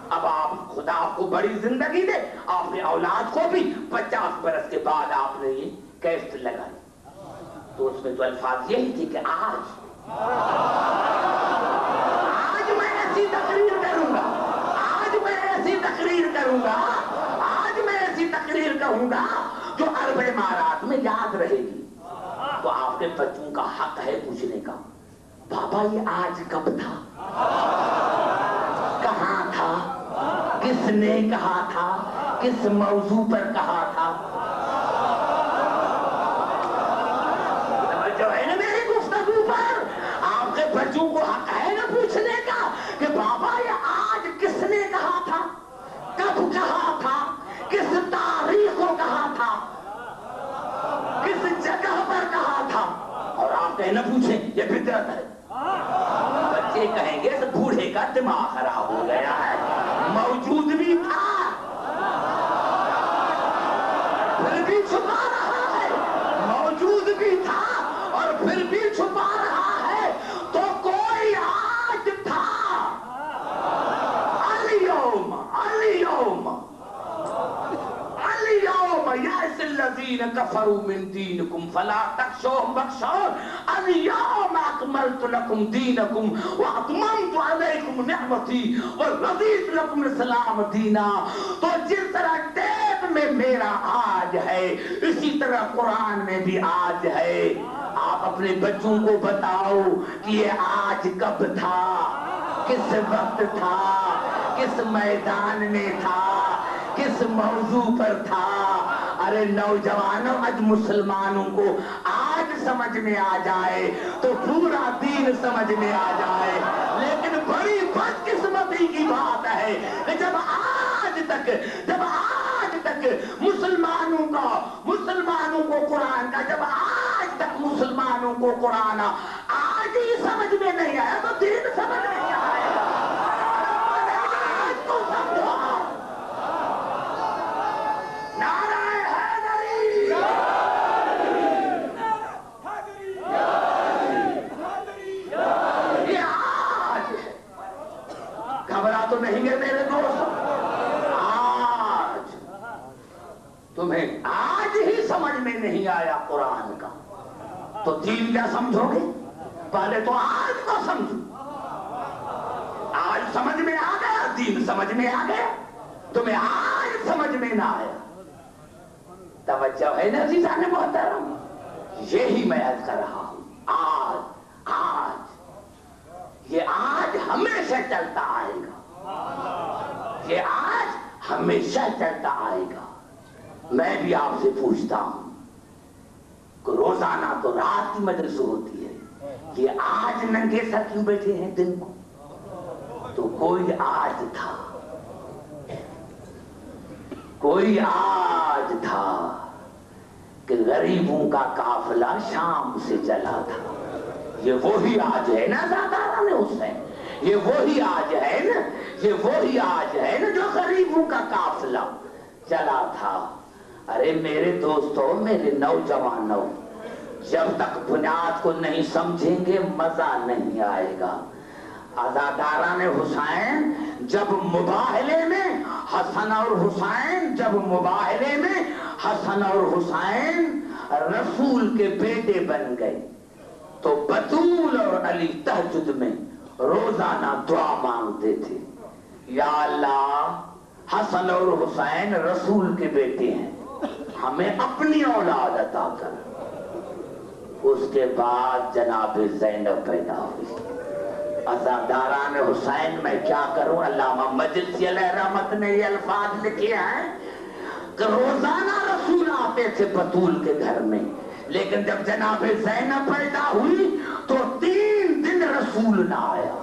اب آپ خدا آپ کو بڑی زندگی دے. آپ نے اولاد کو بھی 50 برس کے بعد آپ نے یہ کیسٹ لگائی تو اس میں تو الفاظ یہی تھی کہ آج میں ایسی تقریر کروں گا. آج میں ایسی تقریر کروں گا جو عرب امارات میں یاد رہے گی. تو آپ کے بچوں کا حق ہے پوچھنے کا بابا یہ آج کب تھا, کہاں تھا, کس نے کہا تھا, کس موضوع پر کہا تھا. جو ہے نا میری گفتگو پر آپ کے بچوں بچوں کو حق ہے نا پوچھنے کا کہ بابا یہ آج کس نے کہا تھا، کب کہا تھا، کس تاریخ کو کہا تھا، کس جگہ پر کہا تھا؟ اور آپ کہیں نہ پوچھیں، یہ فطرت ہے۔ بچے کہیں گے تو بوڑھے کا دماغ خراب ہو گیا ہے، موجود بھی تھا پھر بھی چھپا رہا ہے، موجود بھی تھا اور پھر بھی چھپا رہا ہے، تو کوئی آج تھا۔ اليوم اليوم اليوم یأس الذین کفروا من دینکم فلا تخشوهم واخشون اليوم اکملت لکم دینکم واتممت علیکم نعمتی ورضیت لکم الاسلام دینا۔ تو جس طرح ٹیپ میں میرا آج ہے اسی طرح قرآن میں بھی آج ہے۔ آپ اپنے بچوں کو بتاؤ کہ یہ آج کب تھا، کس وقت تھا، کس میدان میں تھا، کس موضوع پر تھا۔ ارے نوجوانوں، آج مسلمانوں کو آج سمجھ میں آ جائے تو پورا دین سمجھ میں آ جائے، لیکن بڑی بدقسمتی کی بات ہے کہ جب آج تک مسلمانوں کو قرآن کا، جب آج تک مسلمانوں کو قرآن آج ہی سمجھ میں نہیں آیا تو دین سمجھ نہیں آئے گا۔ آج تو سمجھو، نعرہ حیدری، یہ آج ہے۔ گھبرا تو نہیں گئے میرے دوست؟ آج تمہیں آج ہی سمجھ میں نہیں آیا قرآن کا تو دین کیا سمجھو گے؟ پہلے تو آج کو سمجھو۔ آج سمجھ میں آ گیا، دین سمجھ میں آ گیا، تمہیں آج سمجھ میں نہ آیا۔ توجہ ہے نا عزیزان محترم؟ یہی میں عرض کر رہا ہوں، آج یہ آج ہمیشہ چلتا آئے گا، یہ آج ہمیشہ چلتا آئے گا۔ میں بھی آپ سے پوچھتا ہوں کہ روزانہ تو رات کی مجلس ہوتی ہے، یہ آج ننگے سر کیوں بیٹھے ہیں دن کو؟ تو کوئی آج تھا، کوئی آج تھا کہ غریبوں کا قافلہ شام سے چلا تھا۔ یہ وہی آج ہے نا زاداران حسین، یہ وہی آج ہے نا، یہ وہی آج ہے نا جو غریبوں کا قافلہ چلا تھا۔ ارے میرے دوستو، میرے نوجوانوں، جب تک بنیاد کو نہیں سمجھیں گے مزہ نہیں آئے گا۔ عزاداران حسین جب مباہلے میں حسن اور حسین، جب مباہلے میں حسن اور حسین رسول کے بیٹے بن گئے تو بطول اور علی تہجد میں روزانہ دعا مانگتے تھے، یا اللہ حسن اور حسین رسول کے بیٹے ہیں، ہمیں اپنی اولاد عطا کر۔ اس کے بعد جناب زینب پیدا ہوئی۔ عزاداران حسین میں کیا کروں، علامہ مجلسی علیہ رحمت نے یہ الفاظ لکھے ہیں کہ روزانہ رسول آتے تھے بطول کے گھر میں، لیکن جب جناب زینب پیدا ہوئی تو 3 دن رسول نہ آیا۔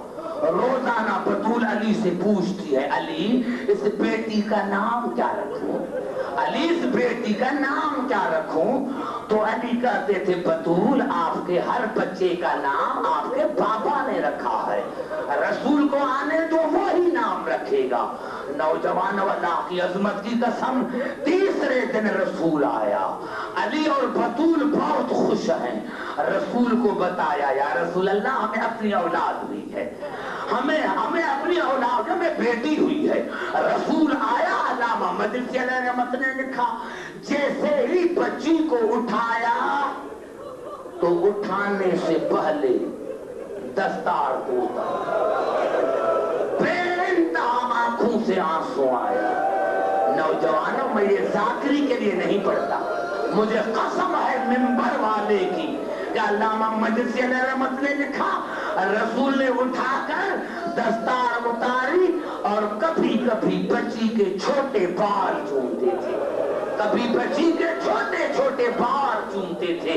روزانہ بطول علی سے پوچھتی ہے، علی اس بیٹی کا نام کیا رکھوں، علی اس بیٹی کا نام کیا رکھوں؟ تو علی کہتے تھے بطول آپ کے ہر بچے کا نام آپ کے بابا نے رکھا ہے، رسول کو آنے تو وہی نام رکھے گا۔ نوجوان اللہ کی عظمت کی قسم، تیسرے دن رسول آیا، علی اور بطول بہت خوش ہیں، رسول کو بتایا یا رسول اللہ ہمیں اپنی اولاد ہوئی ہے، ہمیں اپنی اولاد میں بیٹی ہوئی ہے۔ رسول آیا، علامہ مجلسی علیہ رحمت نے لکھا جیسے ہی بچی کو اٹھایا تو اٹھانے سے پہلے دستار کو بے انتہا آنکھوں سے آنسو آیا۔ نوجوانوں، میں یہ ذاکری کے لیے نہیں پڑھتا، مجھے قسم ہے منبر والے کی کہ علامہ مجلسی علیہ رحمت نے لکھا رسول نے اٹھا کر دستار اتاری اور کبھی کبھی بچی کے چھوٹے بال چومتے تھے، کبھی بچی کے چھوٹے چھوٹے بال چومتے تھے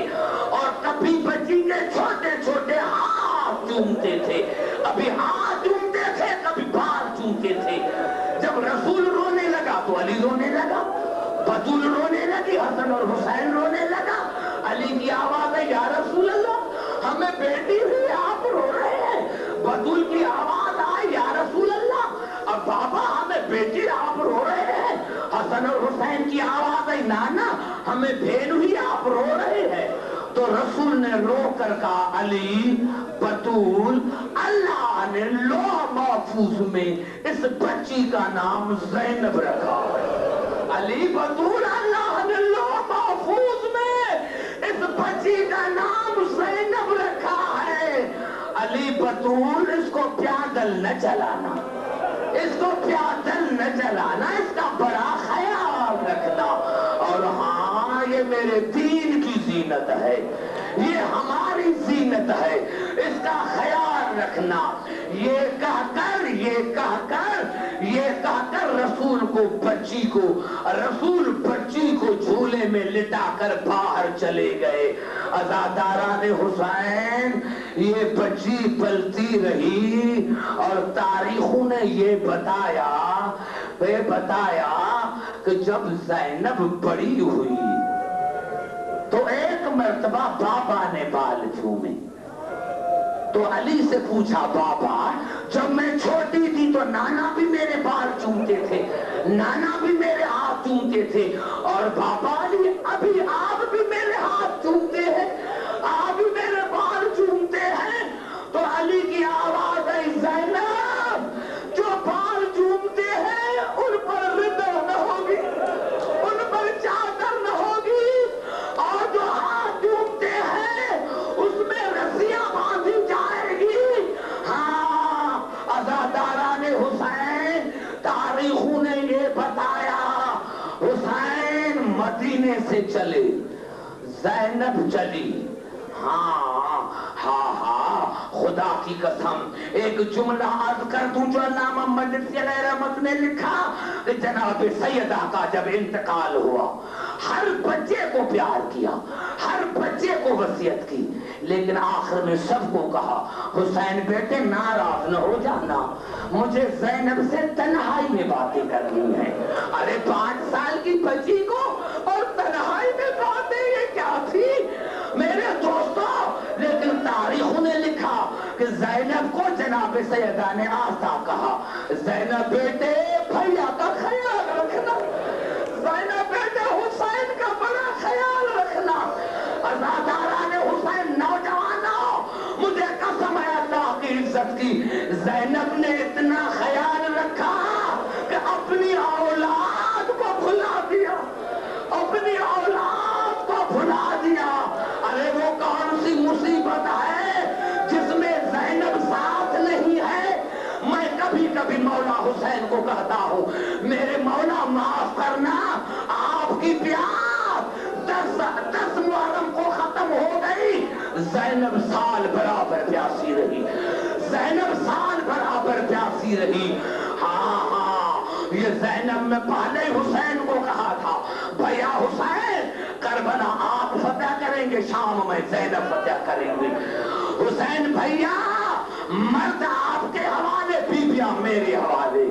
اور کبھی بچی کے چھوٹے چھوٹے ہاتھ چومتے تھے کبھی ہاتھ چومتے تھے کبھی بال چومتے تھے. جب رسول رونے لگا تو علی رونے لگا, بطول رونے لگی, حسن اور حسین رونے لگا. علی کی آواز ہے یا رسول اللہ ہمیں بیٹی ہوئی آپ رو رہے ہیں. بطول کی آواز آئی یا رسول اللہ اب بابا ہمیں بیٹی آپ رو رہے ہیں. حسن اور حسین کی آواز آئی نانا ہمیں بہن ہوئی آپ رو رہے ہیں. تو رسول نے رو کر کہا علی بطول اللہ نے لوح محفوظ میں اس بچی کا نام زینب رکھا ہے. علی بطول اللہ نے لوح محفوظ میں اس بچی کا نام زینب رکھا ہے. علی بطول اس کو پیادل نہ چلانا, اس کو پیادل نہ چلانا, اس کا بڑا خیال رکھنا. اور ہاں یہ میرے دین کی زینت ہے, یہ ہماری زینت ہے, اس کا خیال رکھنا. یہ کہہ کر رسول بچی کو جھولے میں لٹا کر باہر چلے گئے. عزاداران حسین یہ بچی پلتی رہی اور تاریخوں نے یہ بتایا کہ جب زینب بڑی ہوئی تو ایک مرتبہ بابا نے بال چومے. تو علی سے پوچھا بابا جب میں چھوٹی تھی تو نانا بھی میرے بال چومتے تھے, نانا بھی میرے ہاتھ چومتے تھے, اور بابا علی ابھی آپ بھی میرے ہاتھ چومتے ہیں, آپ بھی میرے بال چومتے ہیں. تو علی کی آواز ہے زینب جو بال چومتے ہیں ان پر ردا نہ ہوگی, ان پر چادر نہ ہوگی, اور جو ہاتھ چومتے ہیں اس میں رسیاں باندھی جائے گی. ہاں عزاداران حسین تاریخوں نے یہ بتایا حسین مدینے سے چلے, زینب چلی. ہاں خدا کی قسم ایک جملہ عرض کر دوں جو علامہ مجلسی علیہ رحمت نے لکھا کہ جناب سیدہ کا جب انتقال ہوا ہر بچے کو پیار کیا, ہر بچے کو وصیت کی, لیکن آخر میں سب کو کہا حسین بیٹے ناراض نہ ہو جانا, مجھے زینب سے تنہائی میں باتیں کرنی ہیں. ارے 5 سال کی بچی کو اور تنہائی میں باتیں یہ کیا تھی میرے دوستو. لیکن تاریخوں نے لکھا کہ زینب کو جناب سیدہ نے آسا کہا زینب بیٹے بھیا کا خیال رکھنا, زینب بیٹے حسین کا بڑا خیال رکھنا. عزاداران حسین نوجوانوں مجھے قسم ہے اللہ کی عزت کی, زینب نے اتنا خیال رکھا کہ اپنی اولاد کو بھلا دیا, اپنی اولاد کو بھلا دیا. ارے وہ کون سی مصیبت ہے جس میں زینب ساتھ نہیں ہے. میں کبھی کبھی مولا حسین کو کہتا ہوں میرے مولا معاف کرنا, آپ کی پیاس 10 محرم کو ختم ہو گئی, زینب سال برابر پیاسی رہی, زینب سال برابر پیاسی رہی. ہاں یہ زینب میں پہلے حسین کو کہا تھا بھیا حسین کربلا آپ فتح کریں گے, شام میں زینب فتح کریں گے. حسین بھیا مرد آپ کے حوالے, بیویاں میرے حوالے.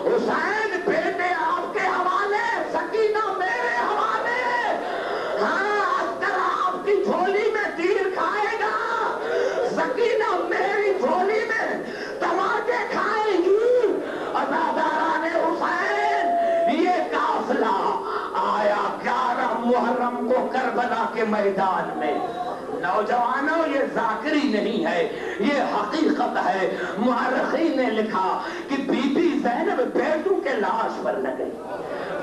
حسین بیٹے آپ کے حوالے, سکینہ میرے حوالے. ہاں عسکر آپ کی جھولی میں تیر کھائے گا, سکینہ میری جھولی میں تماچے کھائے گی. عزاداران حسین یہ قافلہ آیا 11 محرم کو کربلا کے میدان میں. نوجوانوں یہ ذاکری نہیں ہے, یہ حقیقت ہے. مورخین نے لکھا کہ بی بی زینب بیٹوں کے لاش پر نہ گئی,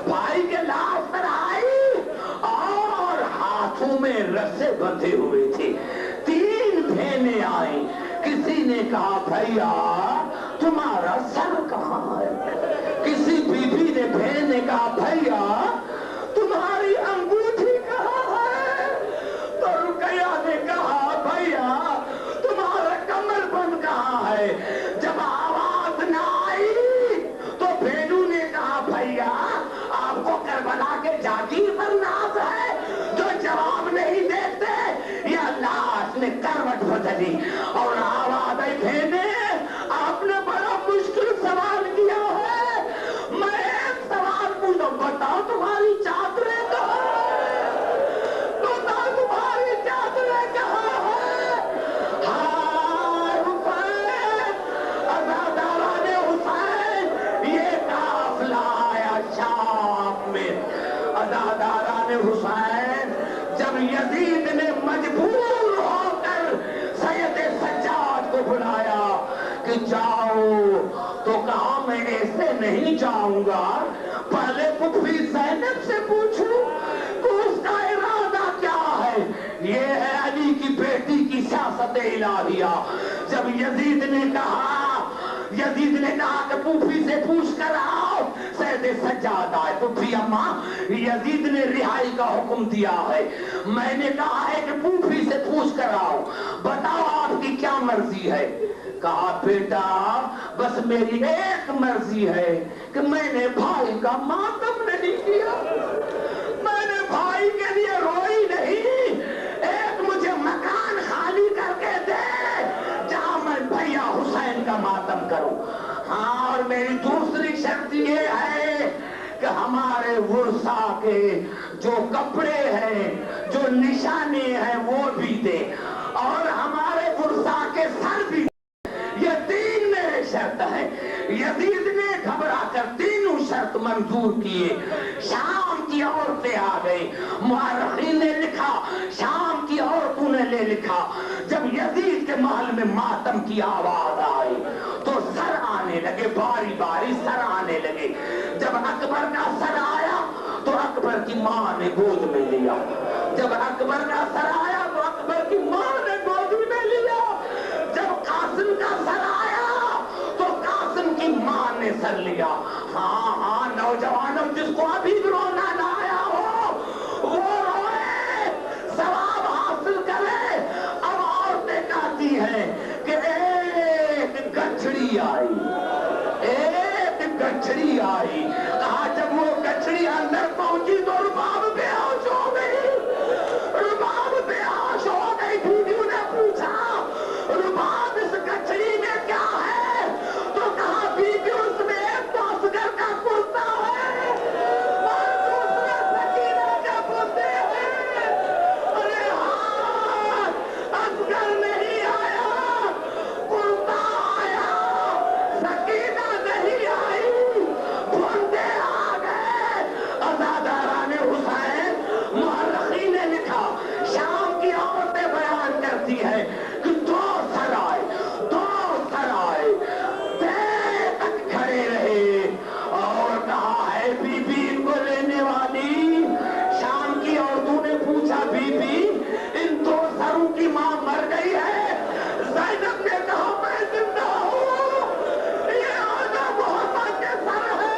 بھائی کے لاش پر آئی اور ہاتھوں میں رسے بندھے ہوئے تھے. 3 بہنیں آئیں, کسی نے کہا بھیا تمہارا سر کہاں ہے, کسی بی بی نے بہن نے کہا بھیا تمہاری انگوٹھی کہاں ہے, تو رقیہ نے کہا بھیا تمہارا کمر بند کہاں ہے. جب آواز نہ آئی تو بہنوں نے کہا بھیا آپ کو کربلا کے جاگیر پر ناز ہے جو جواب نہیں دیتے. یا لاش نے کروٹ بدلی اور آواز آئی بہنیں جاؤ تو کہا میں ایسے نہیں جاؤں گا، پہلے پھوپھی زینب سے پوچھوں کہ اس کا ارادہ کیا ہے۔ یہ ہے علی کی بیٹی کی سیاست الہیہ۔ جب یزید نے کہا کہ پھوپھی سے پوچھ کر آؤ، سید سجاد آئے، پھوپھی اماں یزید نے رہائی کا حکم دیا ہے، میں نے کہا ہے کہ پھوپھی سے پوچھ کر آؤ، بتاؤ آپ کی کیا مرضی ہے؟ کہا بیٹا بس میری ایک مرضی ہے کہ میں نے بھائی کا ماتم نہیں کیا، میں نے بھائی کے لیے روئی نہیں، ایک مجھے مکان خالی کر کے دے جہاں میں بھیا حسین کا ماتم کروں۔ ہاں اور میری دوسری شرط یہ ہے کہ ہمارے ورثا کے جو کپڑے ہیں، جو نشانے ہیں وہ بھی دے، اور ہمارے ورثا کے سر بھی دے۔ یہ تین میرے شرط ہیں۔ یزید نے گھبرا کر تینوں شرط منظور کیے۔ شام کی عورتیں آ گئی، مورخین نے لکھا شام کی عورتوں نے لے لکھا جب یزید کے محل میں ماتم کی آواز آئی تو سر آنے لگے، باری باری سر آنے لگے۔ جب اکبر کا سر آیا تو اکبر کی ماں نے گود میں لیا، جب اکبر کا سر آیا تو اکبر کی ماں نے گود میں لیا، جب قاسم کا سر آیا تو قاسم کی ماں نے سر لیا۔ ہاں ہاں نوجوانوں، جس کو ابھی بھی رونا نہ آیا ہو وہ روئے، ثواب حاصل کرے۔ اب عورتیں کہتی ہیں کہ ایک گچھڑی آئی، ایک گچھڑی آئی۔ کہا جب وہ گچھڑی اندر پہنچی تو رباب بے ہوش ہو گئی، رباب بے ہوش ہو گئی۔ بیویوں نے پوچھا رباب اس گچھڑی میں کیا ہے؟ تو کہا بیوی اس میں ایک تو اصغر کا کرتا ہے اور دوسرا سکینہ کے بندے ہیں۔ ارے ہاں اصغر نہیں آیا، کرتا آیا، سکینہ نہیں آئی، بندے آ گئے۔ ازاداران حسین، مورخین نے لکھا شام کی عورتیں بیان کرتی ہیں کہ دو سر آئے، دو سر آئے، دیر تک کھڑے رہے اور کہا ہے بی بی ان کو لینے والی۔ شام کی عورتوں نے پوچھا بی بی ان دو سروں کی ماں مر گئی ہے؟ زینب نے کہا میں زندہ ہوں، یہ آنا محمد کے سر ہے،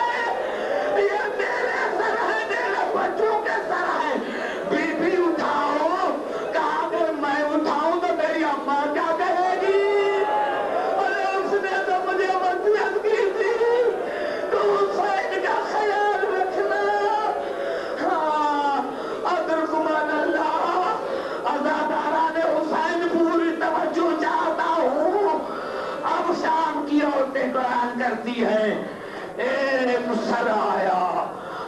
یہ میرے سر ہے، میرے بچوں کے سر ہے۔ بی بی اٹھاؤ، کہا کہ میں اٹھاؤں تو میری اماں کیا کہے گی؟ ارے اس نے تو مجھے وصیت کی تھی کہ حسین کا خیال رکھنا۔ ہاں ادرکمان اللہ، ازاداران حسین پوری توجہ چاہتا ہوں۔ اب شام کی عورتیں بیان کرتی ہیں ایک سر آیا،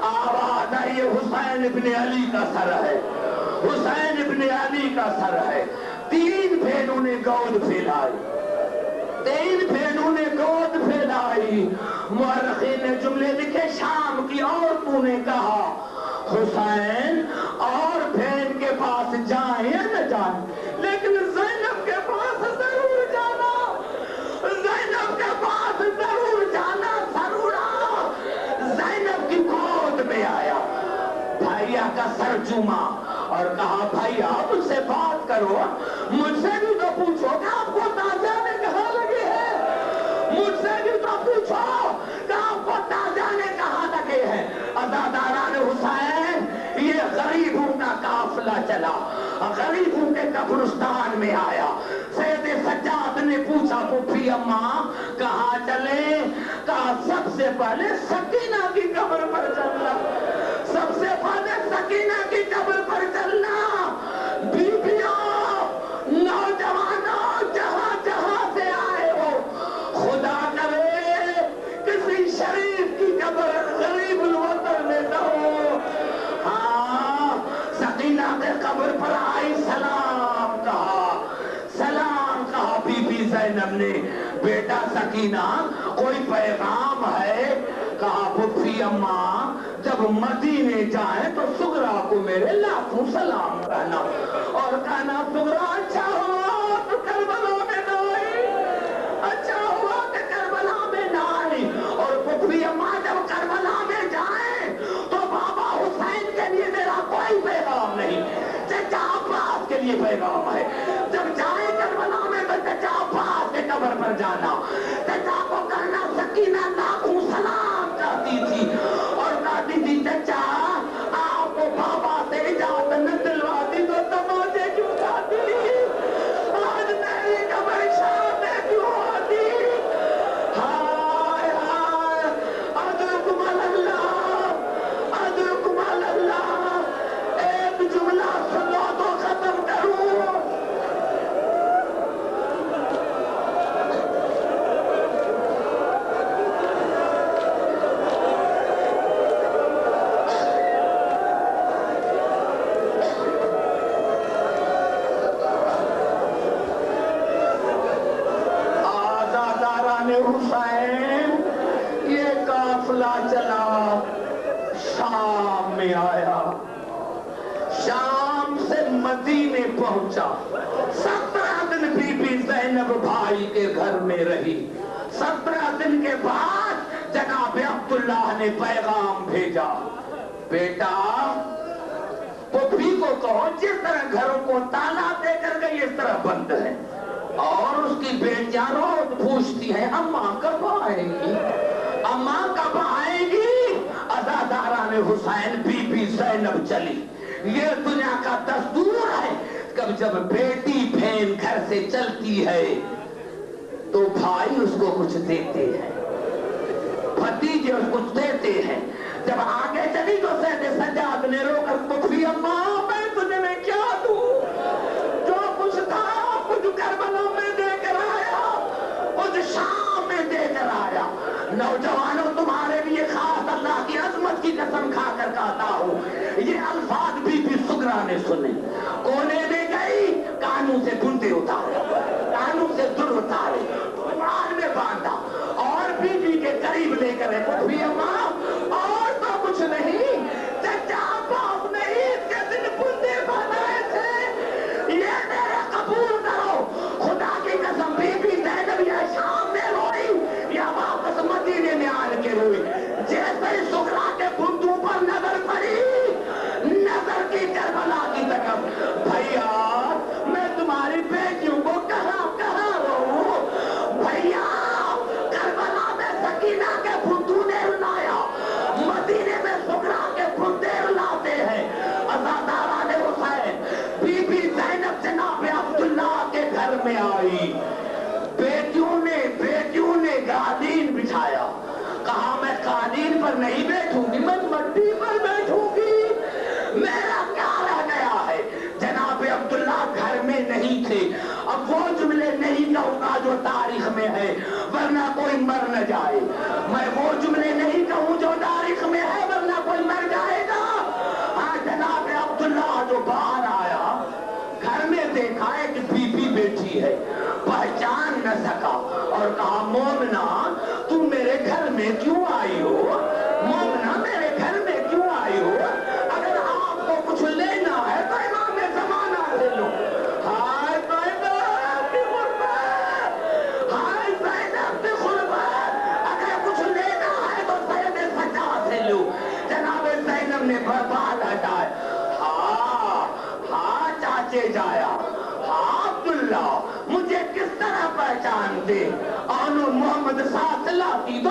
آواز آئی حسین ابن علی کا سر ہے، حسین ابن علی کا سر ہے۔ تین بہنوں نے گود پھیلائی، تین بہنوں نے گود پھیلائی۔ مورخین نے جملے لکھے شام کی عورتوں نے کہا حسین اور بہن کے پاس جائیں یا نہ جائیں لیکن زینب کے پاس ضرور جانا، زینب کے پاس ضرور جانا۔ ضرورا زینب کی گود میں آیا، بھائیا کا سر چوما اور کہا بھائیا مجھ سے بات کرو، مجھ سے بھی تو پوچھو کہ آپ کو تازیانے کہاں لگے ہیں، مجھ سے بھی تو پوچھو کہ آپ کو تازیانے کہاں لگے ہیں۔ ازاداران حسین، یہ غریبوں کا قافلہ چلا، غریبوں کے قبرستان میں آیا۔ سید سجاد نے پوچھا پھوپھی اماں کہاں چلے؟ کہا سب سے پہلے سکینہ کی قبر پر چلنا، سب سے پہلے سکینہ کی قبر پر چلنا۔ بیبیوں، نوجوانوں، جہاں جہاں سے آئے ہو، خدا کرے کسی شریف کی قبر غریب الوطن میں نہ ہو۔ ہاں سکینہ کے قبر پر آئی، سلام کہا، سلام کہا۔ بی بی زینب نے بیٹا سکینہ کوئی پیغام ہے؟ کہا پھوپھی اماں جب مدینے جائیں تو سغرا کو میرے لاکھوں سلام کہنا اور کہنا سغرا اچھا ہوا تو کربلا میں نہ آئی، اچھا ہوا کہ حسین یہ قافلہ چلا شام میں آیا، شام سے مدینے پہنچا، 17 دن بی بی زینب بھائی کے گھر میں رہی۔ 17 دن کے بعد جناب عبداللہ نے پیغام بھیجا، بیٹا پپھی کو کہو جس طرح گھروں کو تالا دے کر گئی اس طرح بند ہے، اور اس کی بیٹیاں روز پوچھتی ہیں اماں کب آئیں گی، اماں کب آئیں گی۔ عزاداران حسین بی بی زینب چلی۔ یہ دنیا کا دستور ہے، کب جب بیٹی بہن گھر سے چلتی ہے تو بھائی اس کو کچھ دیتے ہیں، بھتیجے اس کو کچھ دیتے ہیں۔ جب آگے چلی تو سید سجاد نے رو کر پوچھی اماں میں تجھے میں کیا دوں، جو کچھ تھا کچھ کربلا میں دے کر آیا، کچھ شام میں دے کر آیا۔ نوجوانوں تمہارے لیے خاص اللہ کی عظمت کی قسم کھا کر کہتا ہوں، یہ الفاظ بی بی سغرا نے سنے۔ کونے میں گئی، کانوں سے بندے اتارے، کانوں سے در اتارے، قرآن میں باندھا اور بی بی کے قریب لے کر پوچھی اماں اور تو کچھ نہیں، چچا باپ نے عید کے دن بندے بنائے تھے، یہ میرے قبول کرو۔ خدا کی قسم بی بی زینب یہ شام میں روئی یا واپس مدینے میں آن کے روئی۔ جیسے ہی سغرا کے بندوں پر نظر پڑی، نظر کی کربلا کی طرف، بھیا میں تمہاری بیٹیوں کو کہاں رہوں، بھیا کربلا میں سکینہ کے بندوں نے رلایا، مدینے میں سغرا کے بندے رلاتے ہیں۔ عزاداران حسین بی بی زینب جناب عبداللہ کے گھر میں آئی، بیٹیوں نے قالین بچھایا، کہا میں قالین پر نہیں بیٹھوں گی، میں مٹی پر بیٹھوں گی، میرا کیا رہ گیا ہے۔ جناب عبداللہ گھر میں نہیں تھے۔ اب وہ جملے نہیں کہوں گا جو تاریخ میں ہے ورنہ کوئی مر نہ جائے، میں وہ جملے نہیں کہوں جو تاریخ میں ہے ورنہ کوئی مر جائے گا۔ ہاں جناب عبداللہ جو باہر آیا، گھر میں دیکھا ایک بی بی بیٹھی ہے، پہچان نہ سکا اور کہا مومنہ تم میرے گھر میں کیوں آئی ہو، مومنہ میرے گھر میں کیوں آئی ہو، اگر آپ کو کچھ لینا ہے تو امام زمانہ سے لو۔ ہائے زینب کی غربت، ہائے زینب کی غربت، اگر کچھ لینا ہے تو سید سجاد سے لو۔ جناب زینب نے بال ہٹائے، ہاں چاچے جایا، ہاں عبداللہ مجھے کس طرح پہچانتے، آنو محمد ساتھ لاتی تو